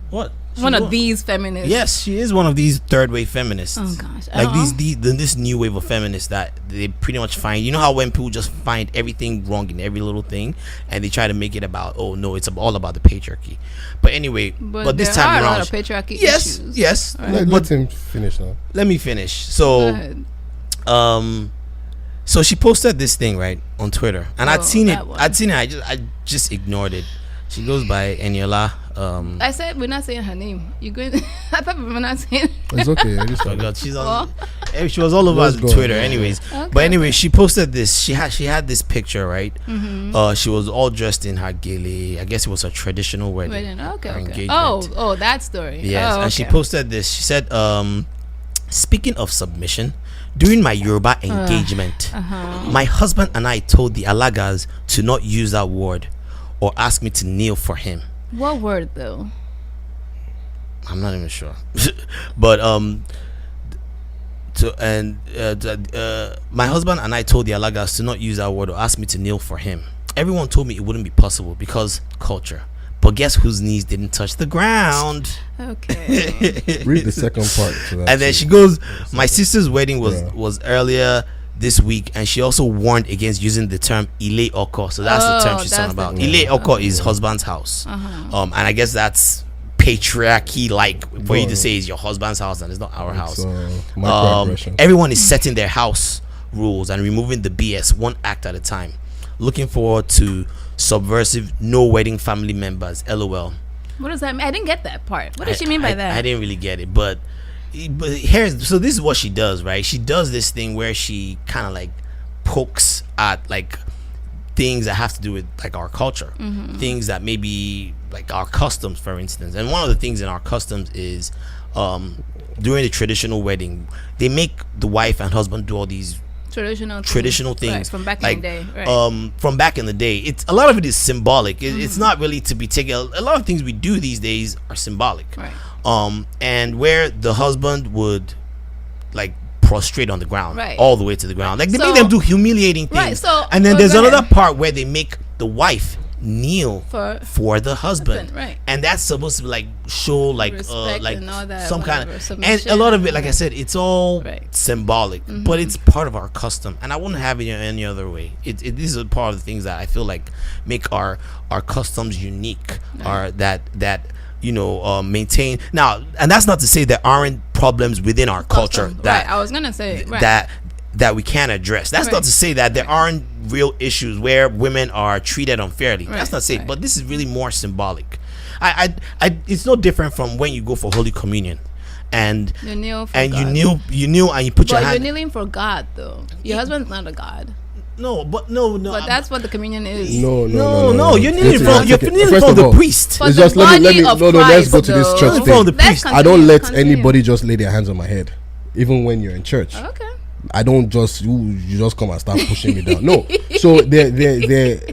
what? One of these feminists. Yes, she is one of these third wave feminists. Oh gosh. Like Uh-huh. this new wave of feminists that they pretty much find. You know how when people just find everything wrong in every little thing, and they try to make it about, oh no, it's all about the patriarchy. But anyway, but this there time are a around, lot of patriarchy yes, issues. yes. Let him finish now. Let me finish. Go So, ahead. so she posted this thing right on Twitter, and Oh, I'd seen it. that one. I just ignored it. She goes by Eniola. I said we're not saying her name. You going? I thought we were not saying. It's okay. I just Oh God, she's on. Well. She was all over Let's go. Twitter, anyways. Okay. But anyway, she posted this. She had this picture, right? Mm-hmm. She was all dressed in her gele. I guess it was a traditional wedding. Wait, okay, her okay. engagement. Oh, that story. Yes, Oh, and she okay. posted this. She said, "Speaking of submission, during my Yoruba engagement, my husband and I told the Alagas to not use that word or ask me to kneel for him." What word though? I'm not even sure. But my husband and I told the Alagas to not use that word or ask me to kneel for him. Everyone told me it wouldn't be possible because culture. But guess whose knees didn't touch the ground? Okay. Read the second part to that. And then she goes, my sister's wedding was earlier this week, and she also warned against using the term ile oko. So that's the term she's talking about. Ile oko is husband's house. And I guess that's patriarchy, like for you to say is your husband's house and it's not our house. Everyone is setting their house rules and removing the BS one act at a time. Looking forward to subversive no wedding family members. LOL. What does that mean? I didn't get that part. What does she mean by that? I didn't really get it, but this is what she does, right? She does this thing where she kind of like pokes at like things that have to do with like our culture, things that maybe like our customs, for instance. And one of the things in our customs is during the traditional wedding, they make the wife and husband do all these traditional things, right, from back in the day, right. From back in the day. It's a lot of it is symbolic. It's not really to be taken. A lot of things we do these days are symbolic, right. And where the husband would like prostrate on the ground, right, all the way to the ground, like they make them do humiliating things, right. So and then there's another part where they make the wife kneel for the husband, right. And that's supposed to like show like respect and all that, some kind of, submission, and a lot of it, like I said, it's all right. symbolic, but it's part of our custom, and I wouldn't have it any other way. These are part of the things that I feel like make our customs unique, are that maintain. Now, and that's not to say there aren't problems within our culture that I was gonna say that we can't address. That's not to say that there aren't real issues where women are treated unfairly. That's not to say, but this is really more symbolic. It's no different from when you go for Holy Communion and you kneel you kneel and you put your hand. You're kneeling for God, though. Your husband's not a God. No. But that's what the communion is. No. You're kneeling from the priest. It's just let me let's go to this church thing. From the priest. I don't let anybody just lay their hands on my head, even when you're in church. Okay. I don't just you just come and start pushing me down. No. So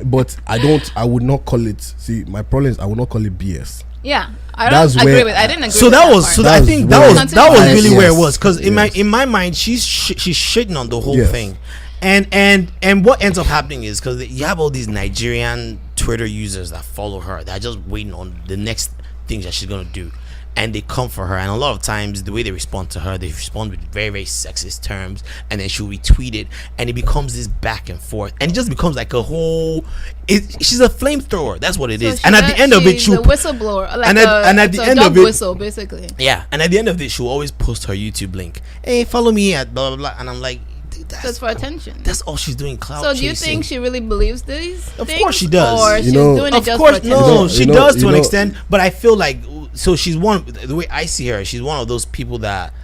but I would not call it. See, my problem is I would not call it BS. Yeah. I didn't agree with that. So that was. So I think that was really where it was, because in my mind she's shitting on the whole thing, and what ends up happening is because you have all these Nigerian Twitter users that follow her that are just waiting on the next things that she's gonna do, and they come for her, and a lot of times the way they respond to her, they respond with very, very sexist terms, and then she'll retweet it, and it becomes this back and forth, and it just becomes like a whole. She's a flamethrower. That's what it is. And at the end of it, she'll a whistleblower, like and at the end of it, whistle, basically. Yeah, and at the end of it, she'll always post her YouTube link. Hey, follow me at blah blah blah, and I'm like, that's for attention. That's all she's doing. Clout So do you chasing. think she really believes these? Of course she does. Or she's doing it just for attention? No, she does to an extent, but I feel like she's one. The way I see her, she's one of those people that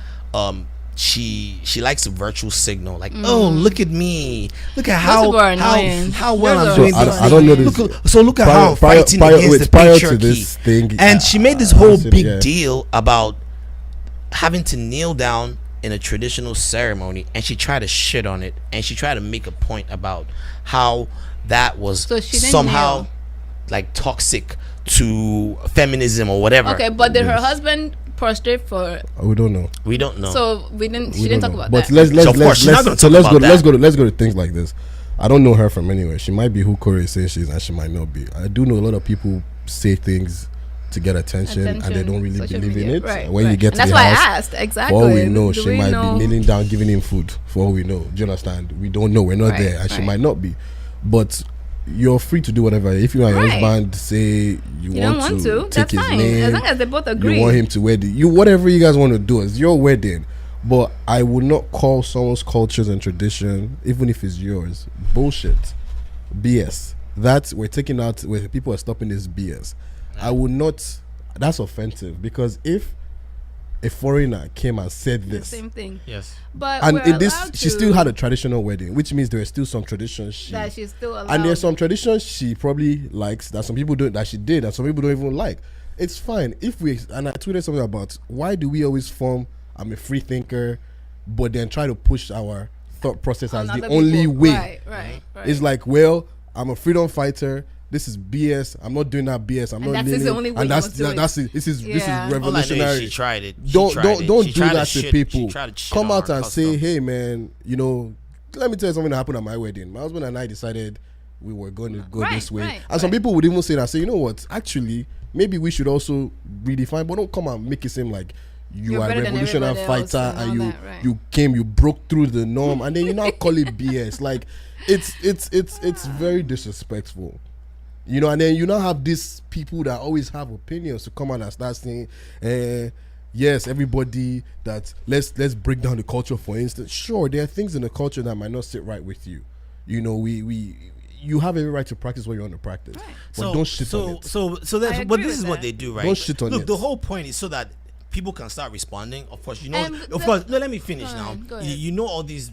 she likes a virtual signal, like oh look at me, look at how well I'm doing. I don't know this. Look at how I'm fighting against the patriarchy. This thing, and she made this whole big deal about having to kneel down in a traditional ceremony, and she tried to shit on it, and she tried to make a point about how that was somehow like toxic to feminism or whatever. Okay, but did her husband prostrate for? We don't know. So she didn't talk about but that. Let's go to things like this. I don't know her from anywhere. She might be who Corey says she is, and she might not be. I do know a lot of people say things to get attention, and they don't really believe in it. Right, when you get to that's the why house, I asked exactly. for all we know, she might be kneeling down, giving him food. For all we know, do you understand? We don't know. We're not there, and she might not be. But you're free to do whatever. If you and your husband say you want to take that's his fine. name, as long as they both agree. you want him to wear whatever you guys want to do. It's your wedding. But I would not call someone's cultures and tradition, even if it's yours, bullshit, BS. That we're taking out where people are stopping this BS. I would not. That's offensive, because if a foreigner came and said this, the same thing. Yes. But and in this, she still had a traditional wedding, which means there are still some traditions that she's still allowed. And there's some traditions she probably likes that some people don't, that she did, that some people don't even like. It's fine if and I tweeted something about why do we always form I'm a free thinker, but then try to push our thought process as the only way. Right. It's like, well, I'm a freedom fighter. this is BS. I'm not doing that BS. I'm And not that's the leaning. only way And you must do it. that's it. This is Yeah. All I know revolutionary. is she tried it. Don't She do tried that to people. She tried to shit Come on out our and say, customs. hey man, you know, let me tell you something that happened at my wedding. My husband and I decided we were going to go Right, this way. right, And some right. people would even say that, say, you know what, actually, maybe we should also redefine, but don't come and make it seem like you You're are a better than revolutionary everybody else fighter and and all you that, right. you came, you broke through the norm, and then you now call it BS. Like it's very disrespectful. You know, and then you now have these people that always have opinions to come out and start saying, yes, everybody that let's break down the culture. For instance, sure, there are things in the culture that might not sit right with you. You know, you have every right to practice what you want to practice, but don't shit on it. So I that's agree but this with is what that. they do, right? Don't shit on Look, it. the whole point is so that people can start responding. Of course, you know. And Of course, no. Let me finish now. Go ahead. You know all these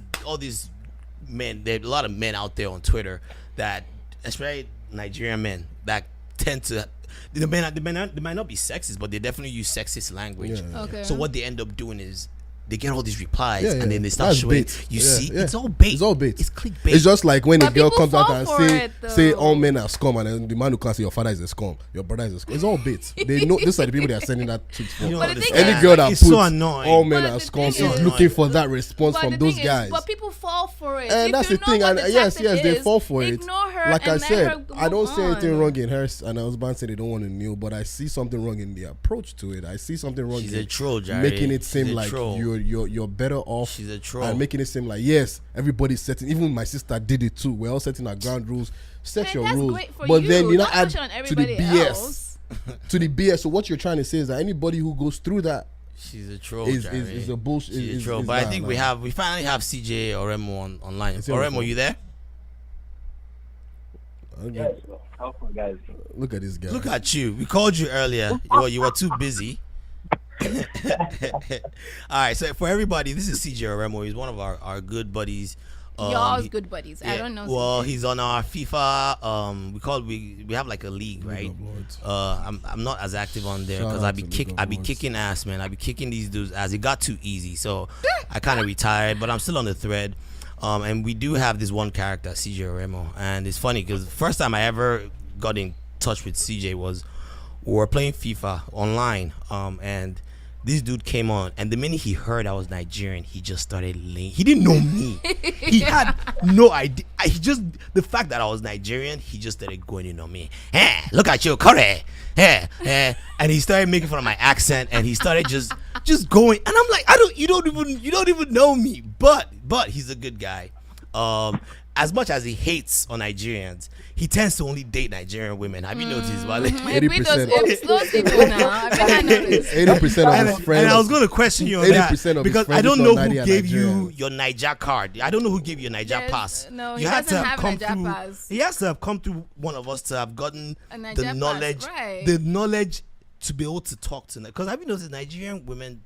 men. There are a lot of men out there on Twitter that, especially Nigerian men, that tend to. They might not be sexist, but they definitely use sexist language. Yeah. Okay. So what they end up doing is they get all these replies, Yeah, yeah. and then they start That's showing. bait. You Yeah, see, yeah. it's all bait. It's all bait. It's clickbait. It's just like when a But girl people comes out fall and for say it, say though. all men are scum, and then the man who can't say your father is a scum, your brother is a scum. It's all bait. They know these are the people that are sending that tweet for. You know But what the this thing is? Any girl that It's puts so annoying. all men But are the scum thing is is- looking for that response But from the those thing is, guys. but people fall for it. And If that's you the know thing, what and the yes, tactic they is, fall for it. Ignore her Like I and let her said, I don't move see anything on. wrong in her, and her husband said they don't want to kneel, but I see something wrong in the approach to it. I see something wrong She's in a troll, Jared. making it She's seem a like troll. you're better off. She's a troll. And making it seem like, yes, everybody's setting, even my sister did it too. We're all setting our ground rules. Set And your that's rules. great for But then you Don't not add push it on to the everybody BS. else. To the BS. So what you're trying to say is that anybody who goes through that She's a troll. is Jared. a bullshit. She's is- a troll. is But I not, think nah. we finally have CJ Oremo online. Is he on the Oremo, phone? you there? Yes, how far, guys? Look at this guy. Look at you. We called you earlier. You were too busy. All right. So for everybody, this is CJ Oremo. He's one of our good buddies. Y'all's he- good buddies. yeah, I don't know. Well, CJ. he's on our FIFA. We have like a league, right? of Lords. I'm not as active on there Shout because out I be to League of Lords. kicking ass, man. I be kicking these dudes as it got too easy, so I kind of retired. But I'm still on the thread. And we do have this one character, CJ Oremo, and it's funny because the first time I ever got in touch with CJ was we were playing FIFA online, and this dude came on, and the minute he heard I was Nigerian, he just started laying. He didn't know me. He had no idea. He just, the fact that I was Nigerian, he just started going in on me. Hey, look at you, Kore. Hey, and he started making fun of my accent, and he started just going. And I'm like, you don't even know me, but he's a good guy. As much as he hates on Nigerians, he tends to only date Nigerian women. Have you noticed, Wale? If we just 80%. expose people now, I mean, I noticed. 80% of his friends. And I was going to question you on 80% that of his because friends I don't who know are who Nigerian gave you Nigerian. your Niger card. I don't know who gave you a Niger There's- pass. no, he you had to doesn't have have come Niger through. pass. He has to have come through one of us to have gotten A Niger the pass, knowledge, right. the knowledge to be able to talk to. Because have you noticed Nigerian women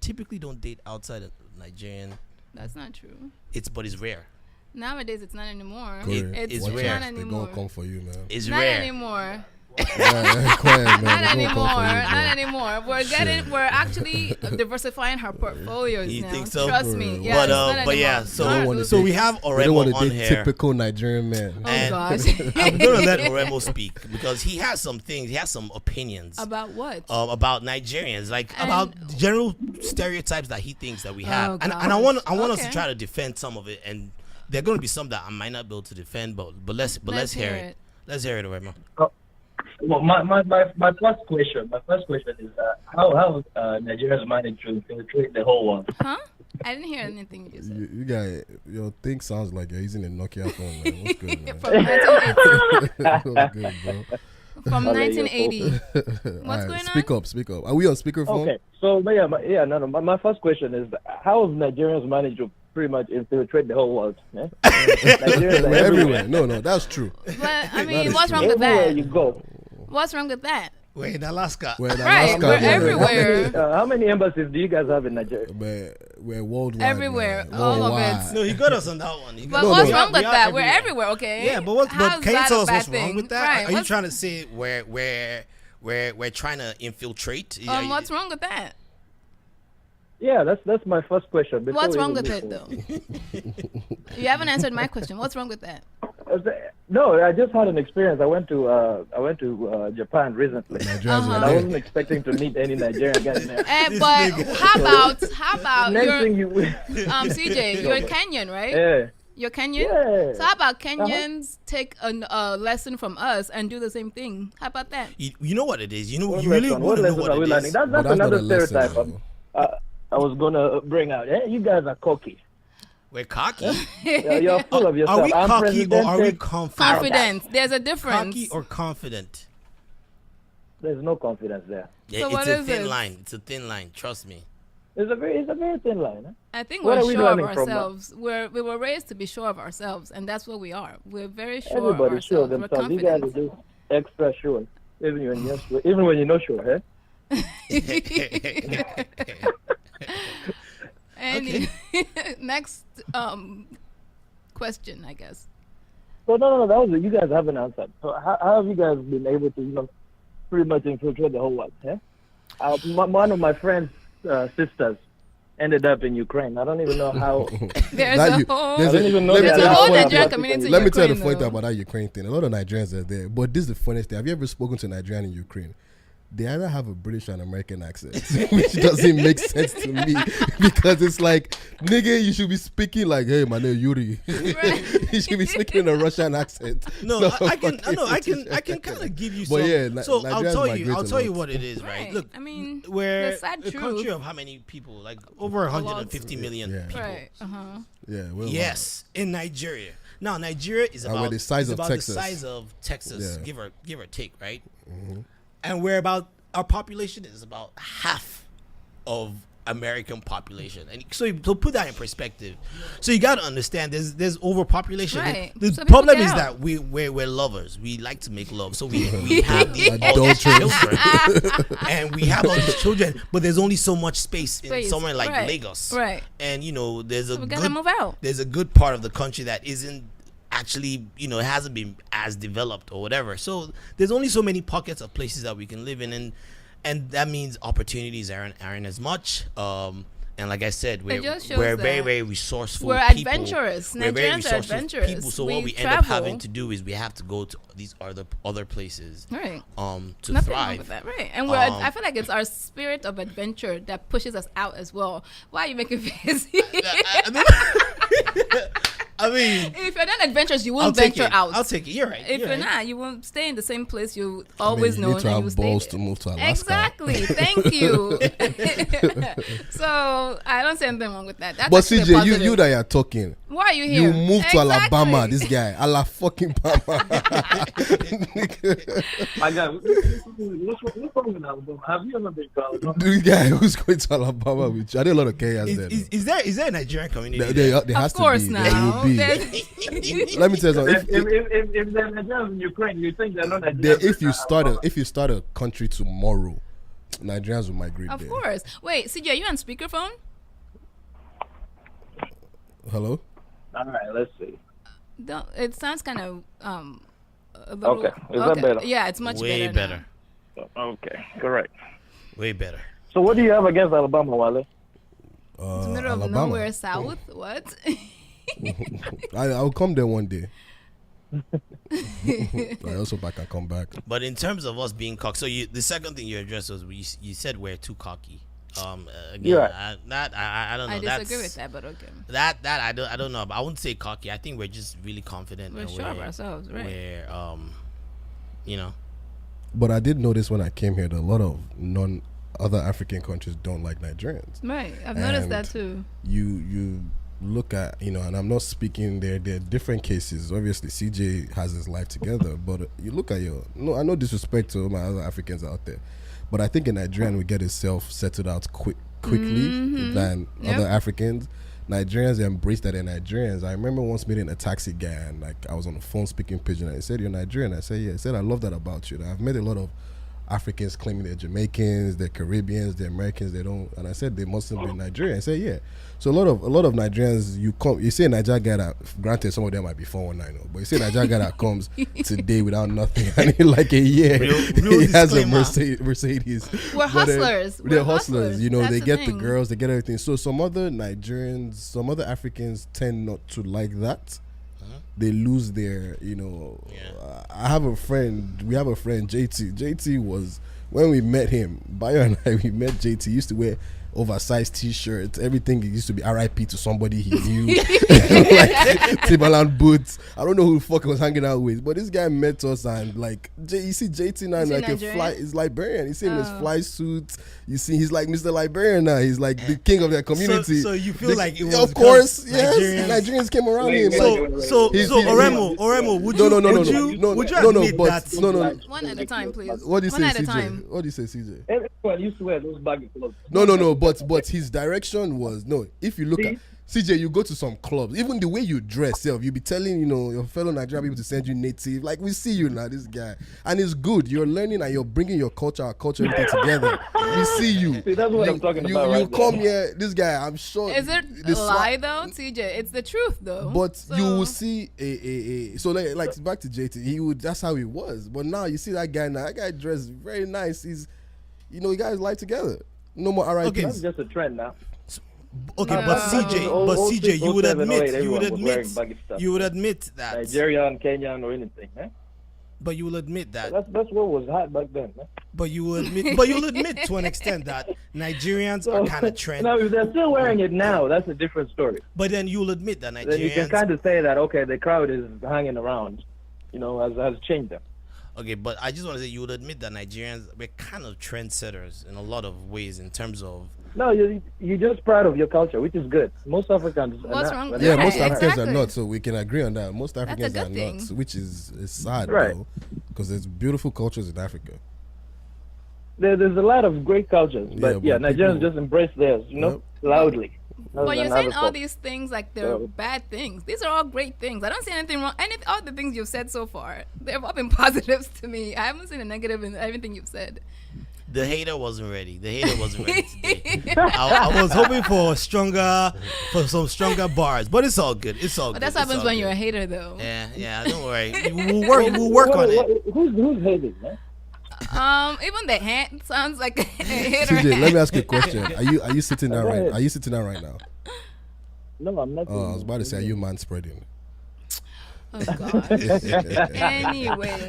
typically don't date outside of Nigerian? That's not true. But it's rare. Nowadays, it's not anymore. Corey, It's it's not rare. They're anymore. gonna come for you, man. It's Not rare. anymore. Yeah, quiet, man. Not They're gonna anymore. come for you, bro. Not anymore. We're actually diversifying our portfolios You now. think so? Trust me. Yeah, But, it's not but yeah, anymore. so- Not They don't good. So we have We don't Oremo want to on date here. typical Nigerian men. Oh and- gosh. I'm gonna let Oremo speak because he has some things. He has some opinions About what? about Nigerians, like And- about general stereotypes that he thinks that we have. Oh, and I gosh. want us to Okay. try to defend some of it, and there are going to be some that I might not be able to defend, but let's hear it. Let's hear it, Oremo. Well, my first question is how Nigerians managed to infiltrate the whole world? Huh? I didn't hear anything you said. You guys, your thing sounds like you're using a Nokia phone, man. What's good, man? From 1980. What's good, bro? From I'll let you 1980. All What's going speak on? up, speak up. Are we on speakerphone? Okay, so my first question is how have Nigerians managed to pretty much infiltrate the whole world? Eh? Nigerians are We're everywhere. No, that's true. But I That mean, is what's true. wrong with Everywhere that? you go. What's wrong with that? We're in Alaska. We're in Right, Alaska, we're man. everywhere. How many embassies do you guys have in Nigeria? We're worldwide. Everywhere, man. all of Worldwide. it. No, he got us on that one. But No, what's no. wrong with We are that? We're everywhere. everywhere, okay? Yeah, but How's can you that tell a us bad what's wrong thing? with that? Right. Are you What's- trying to say we're trying to infiltrate? What's wrong with that? Yeah, that's my first question. before What's we wrong even with move it, forward. though? You haven't answered my question. What's wrong with that? No, I just had an experience. I went to Japan recently. Nigerians And are I there. wasn't expecting to meet any Nigerian guys there. But how about Next your thing you, CJ? You're Kenyan, right? yeah, You're Kenyan. yeah. So how about Kenyans take a lesson from us and do the same thing? How about that? You know what it is. You know, What you really lesson? want What to know lesson are we what it learning? is. That's But that's not another a lesson, stereotype. I was gonna bring out. You guys are cocky. We're cocky. You're full of yourself. Are we I'm cocky or are we presidented. confident? Confidence. There's a difference. Cocky or confident? There's no confidence there. Yeah, So it's what a is thin it? line. It's a thin line. Trust me. It's a very thin line. Huh? I think What we're are we sure of learning from that? ourselves. We were raised to be sure of ourselves, and that's what we are. We're very sure Everybody's of sure of ourselves. We're themselves. You guys are confident. just extra sure, even when you're not sure. And next question, I guess. So no, that was it. You guys haven't answered. So how have you guys been able to, pretty much infiltrate the whole world? One of my friend's sisters ended up in Ukraine. I don't even know how. There's That a you- whole. there's I don't even know There's that a whole that's Nigerian what community in Let me tell you the Ukraine, funny thing though. about that Ukraine thing. A lot of Nigerians are there, but this is the funniest thing. Have you ever spoken to a Nigerian in Ukraine? They either have a British and American accent, which doesn't make sense to me because it's like, nigga, you should be speaking like, hey, my name Yuri. You should be speaking in a Russian accent. No, not I can fucking kind of give you But some. yeah, so Nigerians I'll migrate tell a you lot. what it is, right? Right. Look, I mean, we're the sad a country truth. of how many people? Like over 150 million Yeah. people. Right. Yeah, well, Yes, in Nigeria. Now Nigeria is And about we're the size is of about Texas. the size of Texas, Yeah. give or take, right? And we're about our population is about half of American population, and so put that in perspective. So you got to understand there's overpopulation. Right. The So people problem get is out. that we're lovers. We like to make love, so we have all these Adulterous. children, and we have all these children, but there's only so much space in Space, somewhere like right, Lagos, right. And there's a we gotta good move out. there's a good part of the country that isn't actually it hasn't been as developed or whatever. So there's only so many pockets of places that we can live in, and that means opportunities aren't as much. And like I said, we're just shows very that very resourceful. we're people. adventurous. We're very Nigerians are resourceful adventurous. people. So We what we end up travel. having to do is we have to go to these other places. Right. To Nothing wrong thrive. with that, right? And I feel like it's our spirit of adventure that pushes us out as well. Why are you making faces? I mean, If you're not adventurous, you I'll won't take venture it. out. I'll take it. You're right. If you're you're right. not, you won't stay in the same place you I mean, always you known need to and you have stay balls there. to move to Alaska. Exactly. Thank you. So I don't see anything wrong with that. That's But actually a CJ, positive. you that you're talking, Why are you here? you moved to Alabama. Exactly. This guy, Ala fucking Bama. My guy, what's wrong with Alabama? Have you ever been to Alabama? This guy who's going to Alabama with you. I know a lot of Kenyans there. Is there a Nigerian community? There has Of course to be. now. There will be. Let me tell you something. If they're Nigerians in Ukraine, you think they're not Nigerians? If you start a country tomorrow, Nigerians will migrate Of there. course. Wait, CJ, are you on speakerphone? Hello? All right, let's see. It sounds kind of a little. Okay. Is that better? Yeah, it's much Way better. better. Okay, correct. Way better. So what do you have against Alabama, Wale? It's middle of Alabama. nowhere south. What? I'll come there one day. I also I can come back. But in terms of us being cocky, so the second thing you addressed was you said we're too cocky. Again, Yeah. I don't know. I disagree That's, with that, but okay. That I don't know. But I wouldn't say cocky. I think we're just really confident. We're and sure of ourselves, right? We're But I did notice when I came here that a lot of other African countries don't like Nigerians. Right. I've noticed And that too. You look at, and I'm not speaking there are different cases. Obviously CJ has his life together, but you look at I no disrespect to my other Africans out there, but I think a Nigerian will get himself settled out quickly than Yep. other Africans. Nigerians embrace that they're Nigerians. I remember once meeting a taxi guy and I was on the phone speaking pidgin and he said, "You're Nigerian?" I said, "Yeah." He said, "I love that about you." And I've met a lot of Africans claiming they're Jamaicans, they're Caribbeans, they're Americans, they don't. And I said they mustn't be Nigerian. I said, "Yeah." So a lot of Nigerians, you say a Nigerian guy that, granted some of them might be 419, but you say a Nigerian guy that comes today without nothing and in like a year Real he has a disclaimer. Mercedes. We're But, hustlers. they're We're hustlers. They That's get the thing. girls, they get everything. So some other Nigerians, some other Africans tend not to like that. they lose their, I have a friend. We have a friend, JT. JT was, when we met him, Bayo and I, we met JT. He used to wear oversized T-shirts. Everything used to be RIP to somebody he knew. Like Timberland boots. I don't know who the fuck he was hanging out with, but this guy met us and like, you see JT now, like he's Liberian. You see him in his fly suits. You see, he's like Mr. Liberian now. He's like the king of their community. So you feel like it was, of course, yes. Nigerians came around him. So Oremo, would you admit that? No. One at a time, please. What do you say, One at a CJ? time. What do you say, CJ? Everyone used to wear those baggy clothes. No. But his direction was no. If you look at CJ, you go to some clubs. Even the way you dress, you be telling your fellow Nigerian people to send you native. Like we see you now, this guy, and it's good. You're learning and you're bringing your culture, everything together. We see you. See, that's what I'm talking about. You right come there. here, this guy. I'm sure. Is it a lie though, TJ? It's the truth though. But So- you will see so like back to JT. He would. That's how he was. But now you see that guy. Now that guy dressed very nice. He's, you guys live together. No more RIPs. Okay. That's just a trend now. Okay, No. but CJ, you would 07, 08, admit everyone was wearing baggy stuff. that. Nigerian, Kenyan, or anything, man. But you will admit that. That's what was hot back then, man. But you'll admit to an extent that Nigerians are kind of trendy. Now, if they're still wearing it now, that's a different story. But then you'll admit that Then you can Nigerians. kind of say that, okay, the crowd is hanging around, has changed them. Okay, but I just want to say you would admit that Nigerians, we're kind of trendsetters in a lot of ways in terms of. No, you're just proud of your culture, which is good. Most Africans are What's not. wrong with Yeah, that? most Africans are exactly. not, so we can agree on that. Most Africans good are thing. not, which is sad, Right. though, because there's beautiful cultures in Africa. There's a lot of great cultures, but Yeah, yeah, but Nigerians people- just embrace theirs, loudly. But you're Other saying than all others. these things like they're So- bad things. These are all great things. I don't see anything wrong. All the things you've said so far, they've all been positives to me. I haven't seen a negative in everything you've said. The hater wasn't ready. The hater wasn't ready today. I was hoping for some stronger bars, but it's all good. It's all But good. that's what It's happens all when good. you're a hater, though. Yeah, don't worry. We'll work on it. Who's hating, man? Even the hand sounds like a hater. CJ, let me hand. ask you a question. Are you sitting down Go right? ahead. Are you sitting down right now? No, I'm not. Oh, I was about to say, are you man spreading? Oh gosh. Anyway,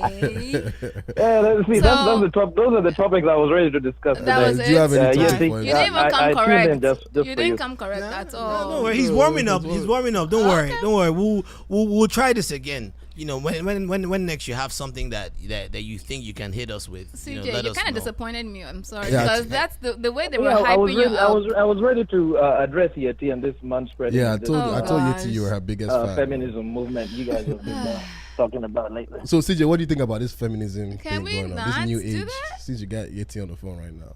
Yeah, let's see. So- That's the top. Those are the topics I was ready to discuss That today. was Do you have it. any Yeah, topic you for You it? didn't even I come tuned in correct. just You for didn't you. come correct at No, all. don't worry. He's warming up. That's He's warming up. Don't worry. Okay. Don't worry. We'll try this again. When next you have something that you think you can hit us with, CJ, let you us kind of know. disappointed me. I'm sorry Yeah, because that's the way they were Yeah, I was hyping you ready. up. I was ready to address ET and this man spreading. Yeah, I this, told Oh, you gosh. you were her biggest fan. feminism movement you guys have been talking about lately. So CJ, what do you think about this feminism Can thing we going on? not This new do age. that? Since you got Yeti on the phone right now,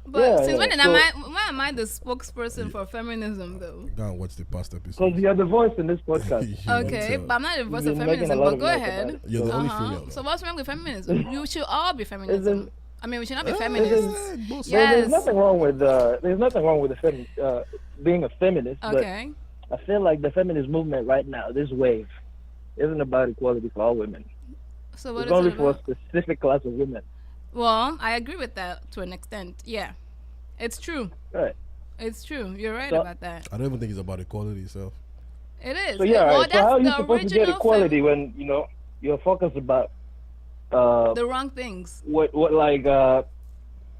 But Yeah, since yeah, when so- am I the spokesperson for feminism though? go and watch the past episode. Because you're the voice in this podcast. You want Okay, to- but I'm not the voice You've of been making feminism. a lot But of go noise ahead. about it. You're the only female. So what's wrong with feminism? You should all be feminism. Isn't- I mean, we should not be Eh, feminists. both Well, Yes. there's nothing wrong with being a feminist. Okay. But I feel like the feminist movement right now, this wave, isn't about equality for all women. So what It's is only it for about? a specific class of women. Well, I agree with that to an extent. Yeah, it's true. Right. It's true. You're right So- about that. I don't even think it's about equality itself. It is. So yeah, well, right. So how are you that's the supposed to get original equality when you're focused about the wrong things. what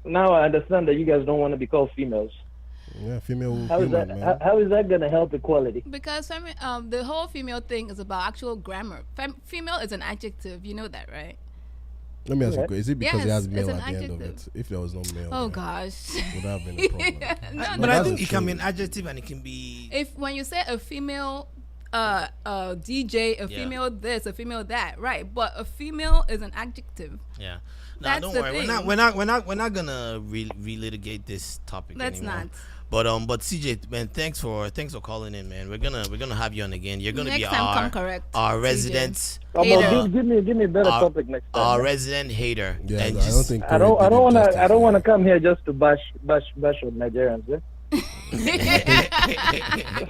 now I understand that you guys don't want to be called females. Yeah, female How is human, that? man. How is that gonna help equality? Because the whole female thing is about actual grammar. Female is an adjective. You know that, right? Let me ask you a Okay. question. Is it because it Yes, has male it's at an the end of adjective. it? If there was no male, Oh then gosh. would that have been a problem? No, But no. I that's think it can be true. an adjective and it can be. If when you say a female DJ, a Yeah. female this, a female that, right? But a female is an adjective. Yeah. No, That's don't the worry. thing. We're not gonna relitigate this topic Let's anymore. not. But CJ, man, thanks for calling in, man. We're gonna have you on again. You're gonna Next be time, come our correct, our CJ. resident Hater. Give me a better Our- topic next time. our resident hater. Yeah, and I don't just- think. I don't Corey did want justice, to. I don't want to man. come here just to bash on Nigerians. Eh?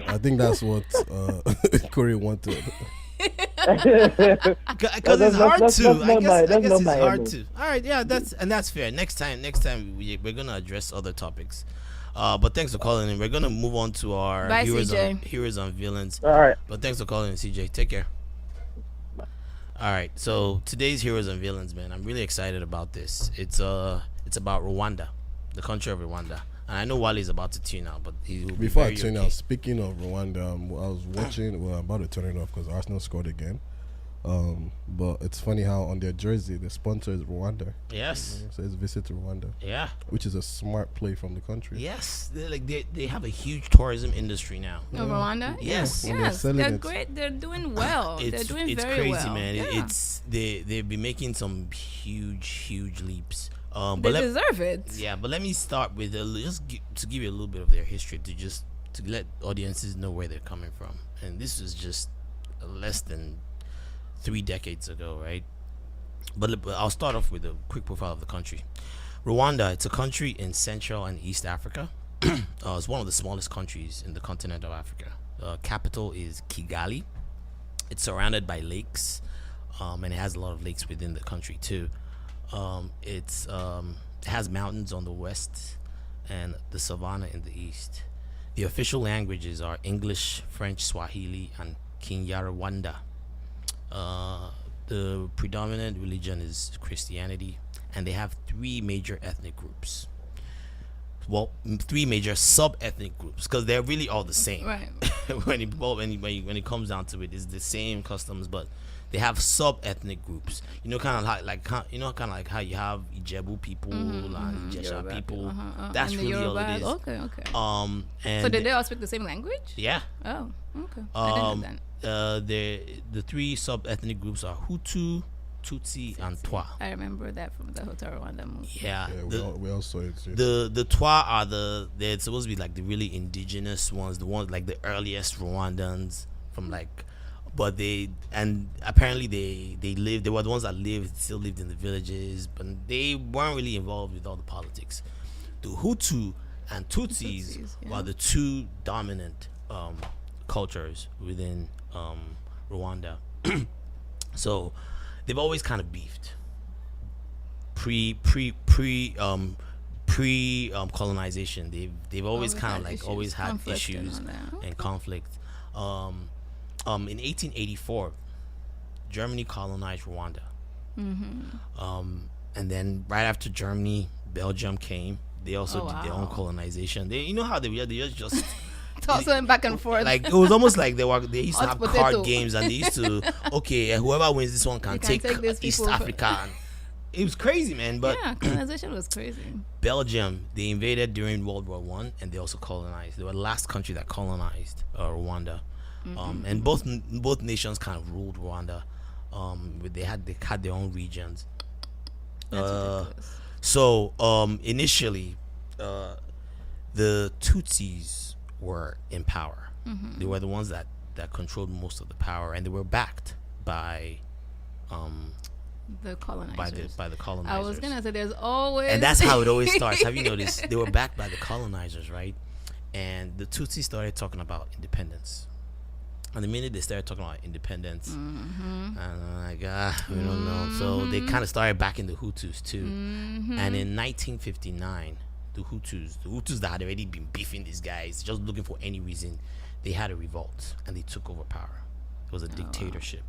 I think that's what Corey wanted. Because it's hard that's to. not I my- guess that's not it's my hard MO. to. All right, yeah, that's fair. Next time we're gonna address other topics. But thanks for calling in. We're gonna move on to our Bye, heroes CJ. and villains. All right. But thanks for calling in, CJ. Take care. All right, so today's heroes and villains, man. I'm really excited about this. It's about Rwanda, the country of Rwanda. And I know Wale's about to tune out, but he will be Before I very tune okay. out, speaking of Rwanda, I was watching. Well, I'm about to turn it off because Arsenal scored again. But it's funny how on their jersey the sponsor is Rwanda. Yes. It says visit to Rwanda, Yeah. which is a smart play from the country. Yes. They have a huge tourism industry now. Oh, Rwanda? Yes. And they're Yes, selling they're it. great. They're doing well. They're doing it's very crazy, well. man. Yeah. It's they've been making some huge leaps. They But deserve it. yeah, but let me start with to give you a little bit of their history to let audiences know where they're coming from. And this was just less than 3 decades ago, right? But I'll start off with a quick profile of the country. Rwanda, it's a country in Central and East Africa. It's one of the smallest countries in the continent of Africa. Capital is Kigali. It's surrounded by lakes, and it has a lot of lakes within the country too. It has mountains on the west and the savannah in the east. The official languages are English, French, Swahili, and Kinyarwanda. The predominant religion is Christianity, and they have 3 major ethnic groups. Well, 3 major sub-ethnic groups, because they're really all the same. Right. when it comes down to it, it's the same customs, but they have sub-ethnic groups. You know, kind of like how you have Ijebu people and Ijesha Yoruba people. Uh-huh. That's And the really all it Yorubas. is. Okay. And So did they all speak the same language? yeah. Oh, okay. I didn't know that. The 3 sub-ethnic groups are Hutu, Tutsi, and Twa. I remember that from the Hotel Rwanda movie. Yeah. Yeah, we all saw it too. The Twa are they're supposed to be like the really indigenous ones, the ones like the earliest Rwandans from like, but apparently they were the ones that still lived in the villages, but they weren't really involved with all the politics. The Hutu and Tutsis yeah. were the 2 dominant cultures within Rwanda. So they've always kind of beefed pre colonization. They've always kind of like issues, always had conflict issues and all that. and conflict. In 1884 Germany colonized Rwanda. And then right after Germany, Belgium came. They also did their own wow. colonization. They, you know how they just Tossing back and forth. like it was almost like they used to Hot have potato. card games, and they used to whoever wins this one can You can take take these East people for- Africa. And it was crazy, man. But yeah, colonization was crazy. Belgium, they invaded during World War One, and they also colonized. They were the last country that colonized Rwanda, and both nations kind of ruled Rwanda. They had their own regions. That's ridiculous. So initially, the Tutsis were in power. They were the ones that controlled most of the power, and they were backed by The colonizers. by the colonizers. I was gonna say there's always And that's how it always starts. Have you noticed? They were backed by the colonizers, right? And the Tutsis started talking about independence. And the minute they started talking about independence, and I'm like, we don't know. So they kind of started backing the Hutus too. And in 1959, the Hutus that had already been beefing these guys, just looking for any reason, they had a revolt and they took over power. It was a dictatorship.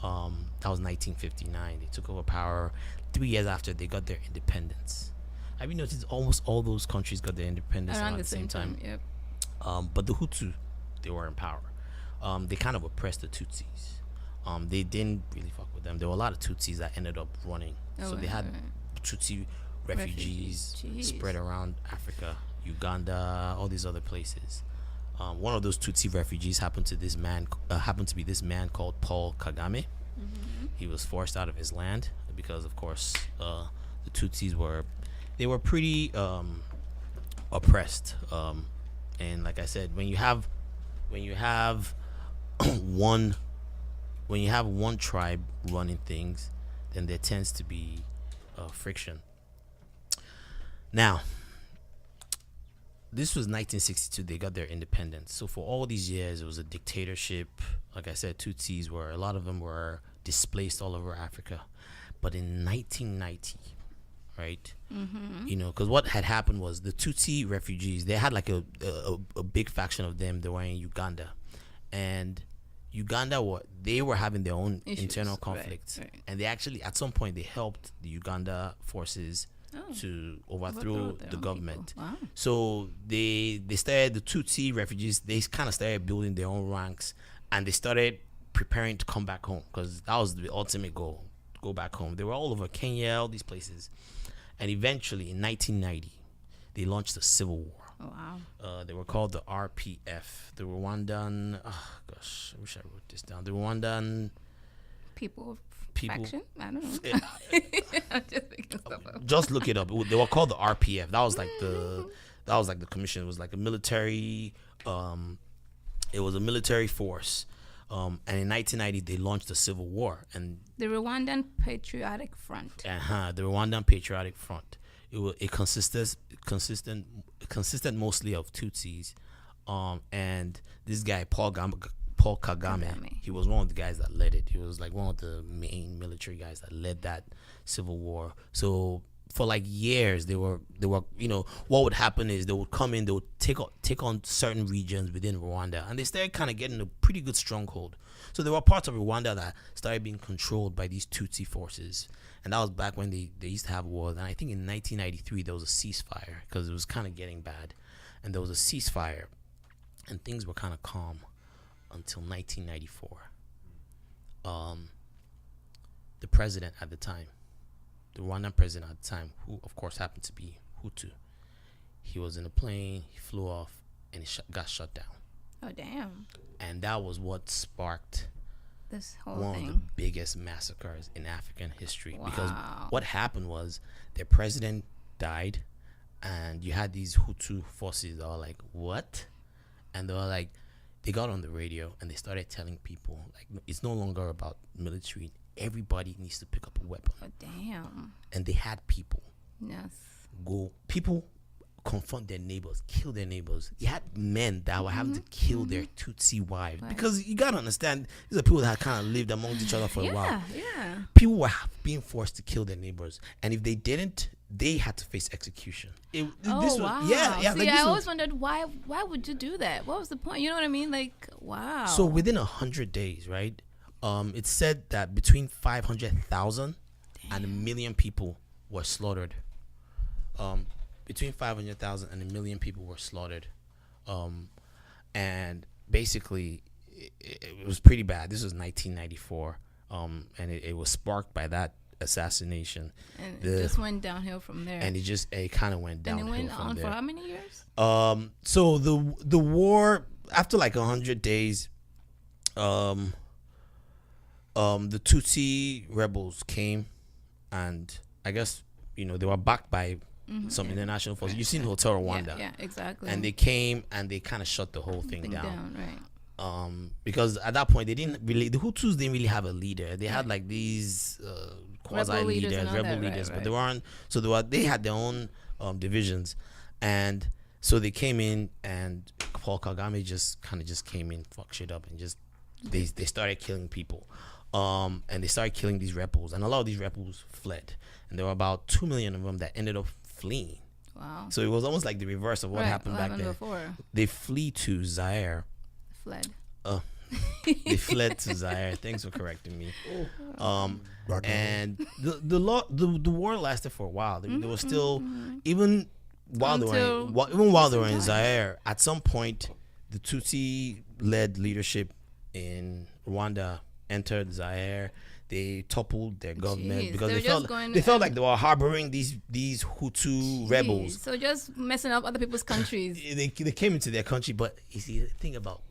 That was 1959. They took over power 3 years after they got their independence. Have you noticed almost all those countries got their independence around around the same time? Yep. But the Hutu, they were in power. They kind of oppressed the Tutsis. They didn't really fuck with them. There were a lot of Tutsis that ended up running. So they had Tutsi refugees Jeez. spread around Africa, Uganda, all these other places. One of those Tutsi refugees happened to be this man called Paul Kagame. He was forced out of his land because, of course, the Tutsis were pretty oppressed. And like I said, when you have one tribe running things, then there tends to be friction. Now, this was 1962. They got their independence. So for all these years, it was a dictatorship. Like I said, Tutsis a lot of them were displaced all over Africa. But in 1990, right? You know, because what had happened was the Tutsi refugees, they had like a big faction of them. They were in Uganda, and Uganda they were having their own Issues, internal right, conflicts, right. and they actually at some point they helped the Uganda forces to overthrow their the own government. people. Wow. So they started the Tutsi refugees. They kind of started building their own ranks, and they started preparing to come back home because that was the ultimate goal: go back home. They were all over Kenya, all these places, and eventually in 1990 they launched a civil war. Oh wow. They were called the RPF, the Rwandan. Oh gosh, I wish I wrote this down. The Rwandan People. people. Faction? I don't know. Eh, I'm just making stuff up. just look it up. They were called the RPF. That was like the commission. It was like a military. It was a military force. And in 1990 they launched a civil war, and The Rwandan Patriotic Front. the Rwandan Patriotic Front. It consisted mostly of Tutsis, and this guy Paul Kagame. He was one of the guys that led it. He was like one of the main military guys that led that civil war. So for like years, they were what would happen is they would come in, they would take on certain regions within Rwanda, and they started kind of getting a pretty good stronghold. So there were parts of Rwanda that started being controlled by these Tutsi forces. And that was back when they used to have wars. And I think in 1993, there was a ceasefire because it was kind of getting bad. And there was a ceasefire. And things were kind of calm until 1994. The president at the time, the Rwandan president at the time, who of course happened to be Hutu, he was in a plane, he flew off, and he got shut down. Oh damn. And that was what sparked This whole one of the thing. biggest massacres in African history. Because Wow. what happened was their president died, and you had these Hutu forces that were like, what? And they were like, they got on the radio and they started telling people, like, it's no longer about military. Everybody needs to pick up a weapon. Oh damn. And they had people Yes. people confront their neighbors, kill their neighbors. You had men that were having to kill their Tutsi wives. Right. Because you gotta understand, these are people that kind of lived amongst each other for a while. Yeah. People were being forced to kill their neighbors, and if they didn't, they had to face execution. Wow. Yeah. See, like, this I was- always wondered why would you do that? What was the point? You know what I mean? Like, wow. So within 100 days, right? It's said that between 500,000 and 1 million people were slaughtered. Between 500,000 and 1 million people were slaughtered. And basically, it was pretty bad. This was 1994. And it was sparked by that assassination. and it just went downhill from there. And it kind of went And downhill it went from on there. for how many years? So the war, after like 100 days, the Tutsi rebels came, and I guess they were backed by some international forces. You've seen Hotel Rwanda, Yeah, exactly. and they came and they kind of shut the whole thing Thing down. right. Because at that point the Hutus didn't really have a leader. They had like these quasi Rebel leaders leaders, and all rebel that, right, leaders, but right. they weren't. So they had their own divisions, and so they came in, and Paul Kagame just came in, fuck shit up, and just they started killing people, and they started killing these rebels, and a lot of these rebels fled, and there were about 2 million of them that ended up fleeing. Wow. So it was almost like the reverse of what happened back then. Before? They flee to Zaire. Fled. They fled to Zaire. Thanks for correcting me. And the war lasted for a while. They were still even while they were in Zaire. At some point, the Tutsi led leadership in Rwanda entered Zaire. They toppled their government Jeez, because they were just going- they felt like they were harboring these Hutu rebels. So just messing up other people's countries. They came into their country, but you see, the thing about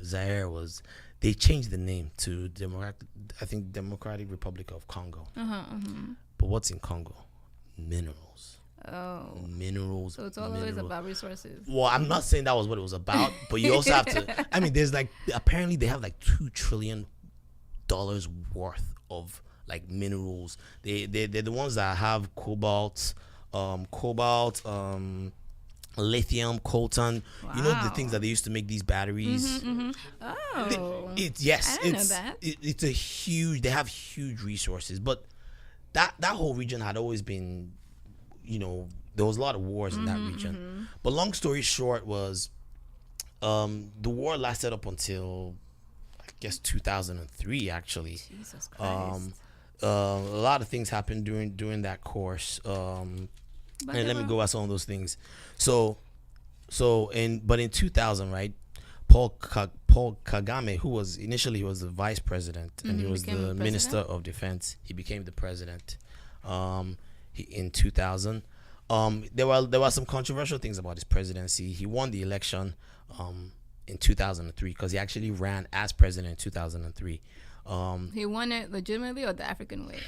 Zaire was they changed the name to Democratic Republic of Congo. But what's in Congo? Minerals. Oh. Minerals. So it's always about resources. Well, I'm not saying that was what it was about, but you also have to. I mean, there's like apparently they have like $2 trillion worth of like minerals. They're the ones that have cobalt, lithium, coltan. You know the things that they used to make these batteries. Oh. Yes, I didn't know that. It's a huge. They have huge resources, but that whole region had always been, there was a lot of wars in that region. But long story short was, the war lasted up until like guess 2003 actually. Jesus Christ. A lot of things happened during that course. And let me go at some of those things. So in 2000, right? Paul Kagame, who was initially he was the vice president and he was the minister of defense. He became the president. In 2000. There were some controversial things about his presidency. He won the election in 2003 because he actually ran as president in 2003. He won it legitimately or the African way?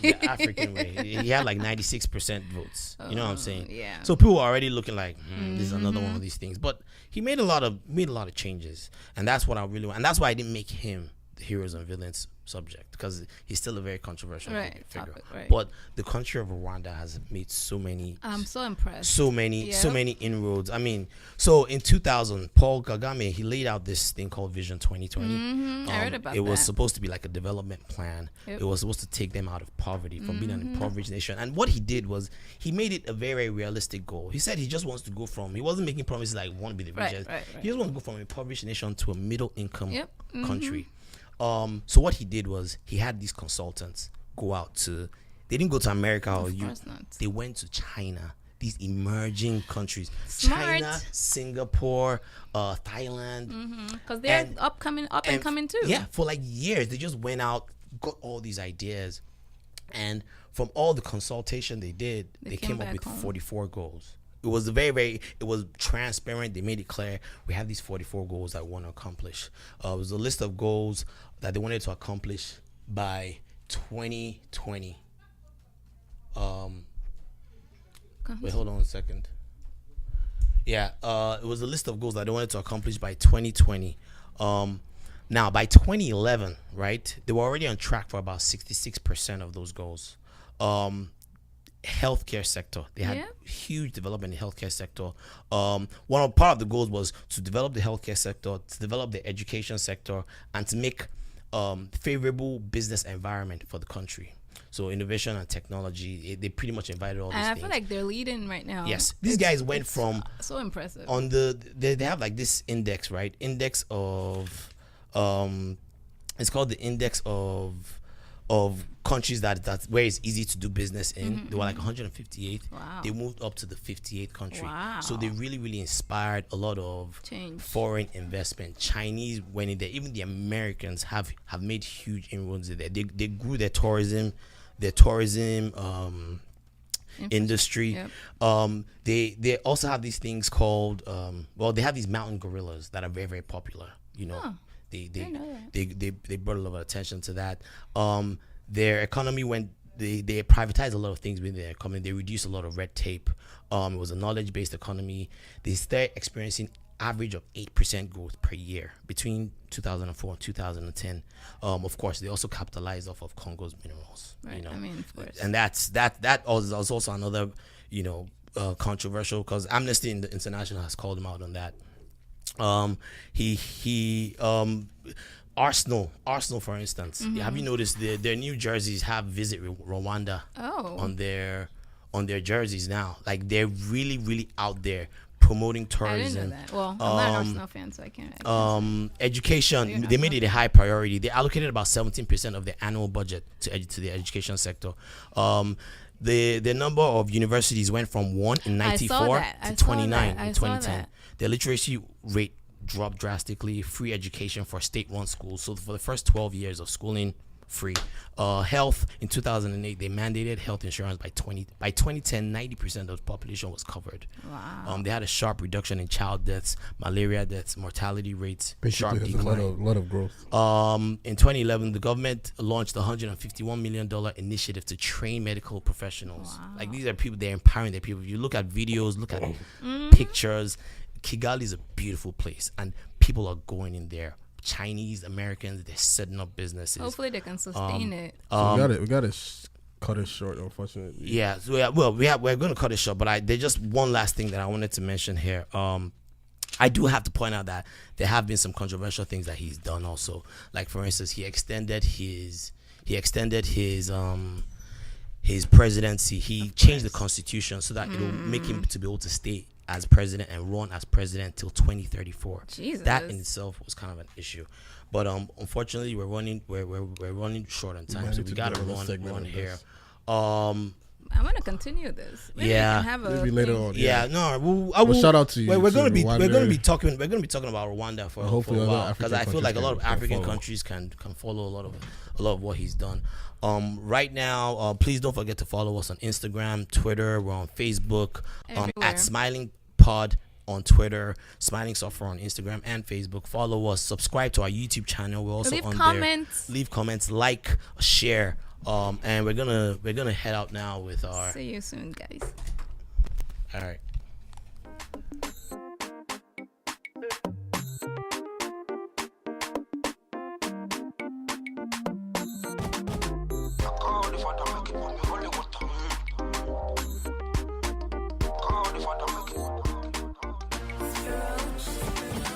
The African way. He had like 96% votes. You know what I'm saying? Yeah. So people were already looking like, this is another one of these things. But he made a lot of changes, and that's what I really want. And that's why I didn't make him the heroes and villains subject, because he's still a very controversial figure. Topic, right. But the country of Rwanda has made so many. I'm so impressed. So many inroads. I mean, so in 2000, Paul Kagame, he laid out this thing called Vision 2020. I heard about that. It was supposed to be like a development plan. Yep. It was supposed to take them out of poverty, from being an impoverished nation. And what he did was he made it a very, very realistic goal. He said he just wants to go from, he wasn't making promises like want to be the richest. Right. He just wants to go from an impoverished nation to a middle income Yep. country. So what he did was he had these consultants go out to, they didn't go to America or Of course not. they went to China, these emerging countries. Smart. China, Singapore, Thailand. Because they're And- up and coming too. Yeah, for like years. They just went out, got all these ideas. And from all the consultation they did, they came up back with home. 44 goals. It was it was transparent. They made it clear. We have these 44 goals that we want to accomplish. It was a list of goals that they wanted to accomplish by 2020. Wait, hold on a second. Yeah, it was a list of goals that they wanted to accomplish by 2020. Now, by 2011, right, they were already on track for about 66% of those goals. Healthcare sector, they had huge development in the healthcare sector. Part of the goals was to develop the healthcare sector, to develop the education sector, and to make favorable business environment for the country. So innovation and technology, they pretty much invited all these And I things. feel like they're leading right now. Yes, these guys went from so impressive. on they have like this index, right? Index of it's called the index of countries that where it's easy to do business in. They were like 158. Wow. They moved up to the 58th country. Wow. So they really, really inspired a lot of Change. foreign investment. Chinese went in there. Even the Americans have made huge inroads in there. They grew their tourism industry. Yep. They also have these things called they have these mountain gorillas that are very, very popular. You know, they brought a lot of attention to that. Their economy went. They privatized a lot of things within their economy. They reduced a lot of red tape. It was a knowledge-based economy. They started experiencing average of 8% growth per year between 2004 and 2010. Of course, they also capitalized off of Congo's minerals. Right. You know, I mean, of course. and that was also another, controversial, because Amnesty International has called him out on that. Arsenal, for instance. Have you noticed their new jerseys have Visit Rwanda on their jerseys now? Like, they're really, really out there promoting tourism. I didn't know that. Well, I'm not an Arsenal fan, so I can't. Education, they made it a high priority. They allocated about 17% of their annual budget to the education sector. The number of universities went from 1 in 94 to 29 in 2010. The literacy rate dropped drastically. Free education for state-run schools. So for the first 12 years of schooling, free. Health, in 2008, they mandated health insurance by 2010. 90% of the population was covered. Wow. They had a sharp reduction in child deaths, malaria deaths, mortality rates. Sharp Basically, there's decline. a lot of growth. In 2011, the government launched a $151 million initiative to train medical professionals. Wow. Like, these are people, they're empowering their people. If you look at videos, look at pictures, Kigali is a beautiful place, and people are going in there. Chinese, Americans, they're setting up businesses. Hopefully they can sustain it. So we gotta cut it short, unfortunately. Yeah, so we're going to cut it short, but there's just one last thing that I wanted to mention here. I do have to point out that there have been some controversial things that he's done also. Like, for instance, he extended his presidency. He changed the constitution so that it'll make him to be able to stay as president and run as president till 2034. Jesus. That in itself was kind of an issue. But unfortunately, we're running short on time, so we gotta run here. I want to continue this. Maybe Yeah. we can have a Maybe later thing. on. Yeah, no. Well, shout out to you. We're to gonna Rwanda. be talking about Rwanda for Hopefully a other while, African because I feel like a lot of countries can African follow. countries can follow a lot of what he's done. Right now, please don't forget to follow us on Instagram, Twitter. We're on Facebook, Everywhere. at Smiling Pod on Twitter, Smiling Software on Instagram and Facebook. Follow us, subscribe to our YouTube channel. We're also Leave on comments. there. Leave comments, like, share. And we're gonna head out now with our. See you soon, guys. All right.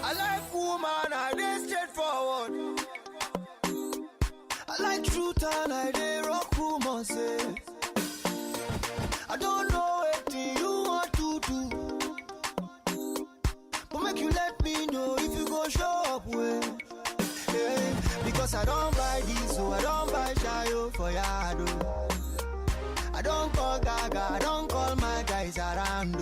I like woman, I dey straightforward. I like truth and I dey rock rumors. I don't know what you want to do, but make you let me know if you go show up well. Yeah, because I don't buy diesel, I don't buy shayo for yado. I don't call Gaga, I don't call my guys around.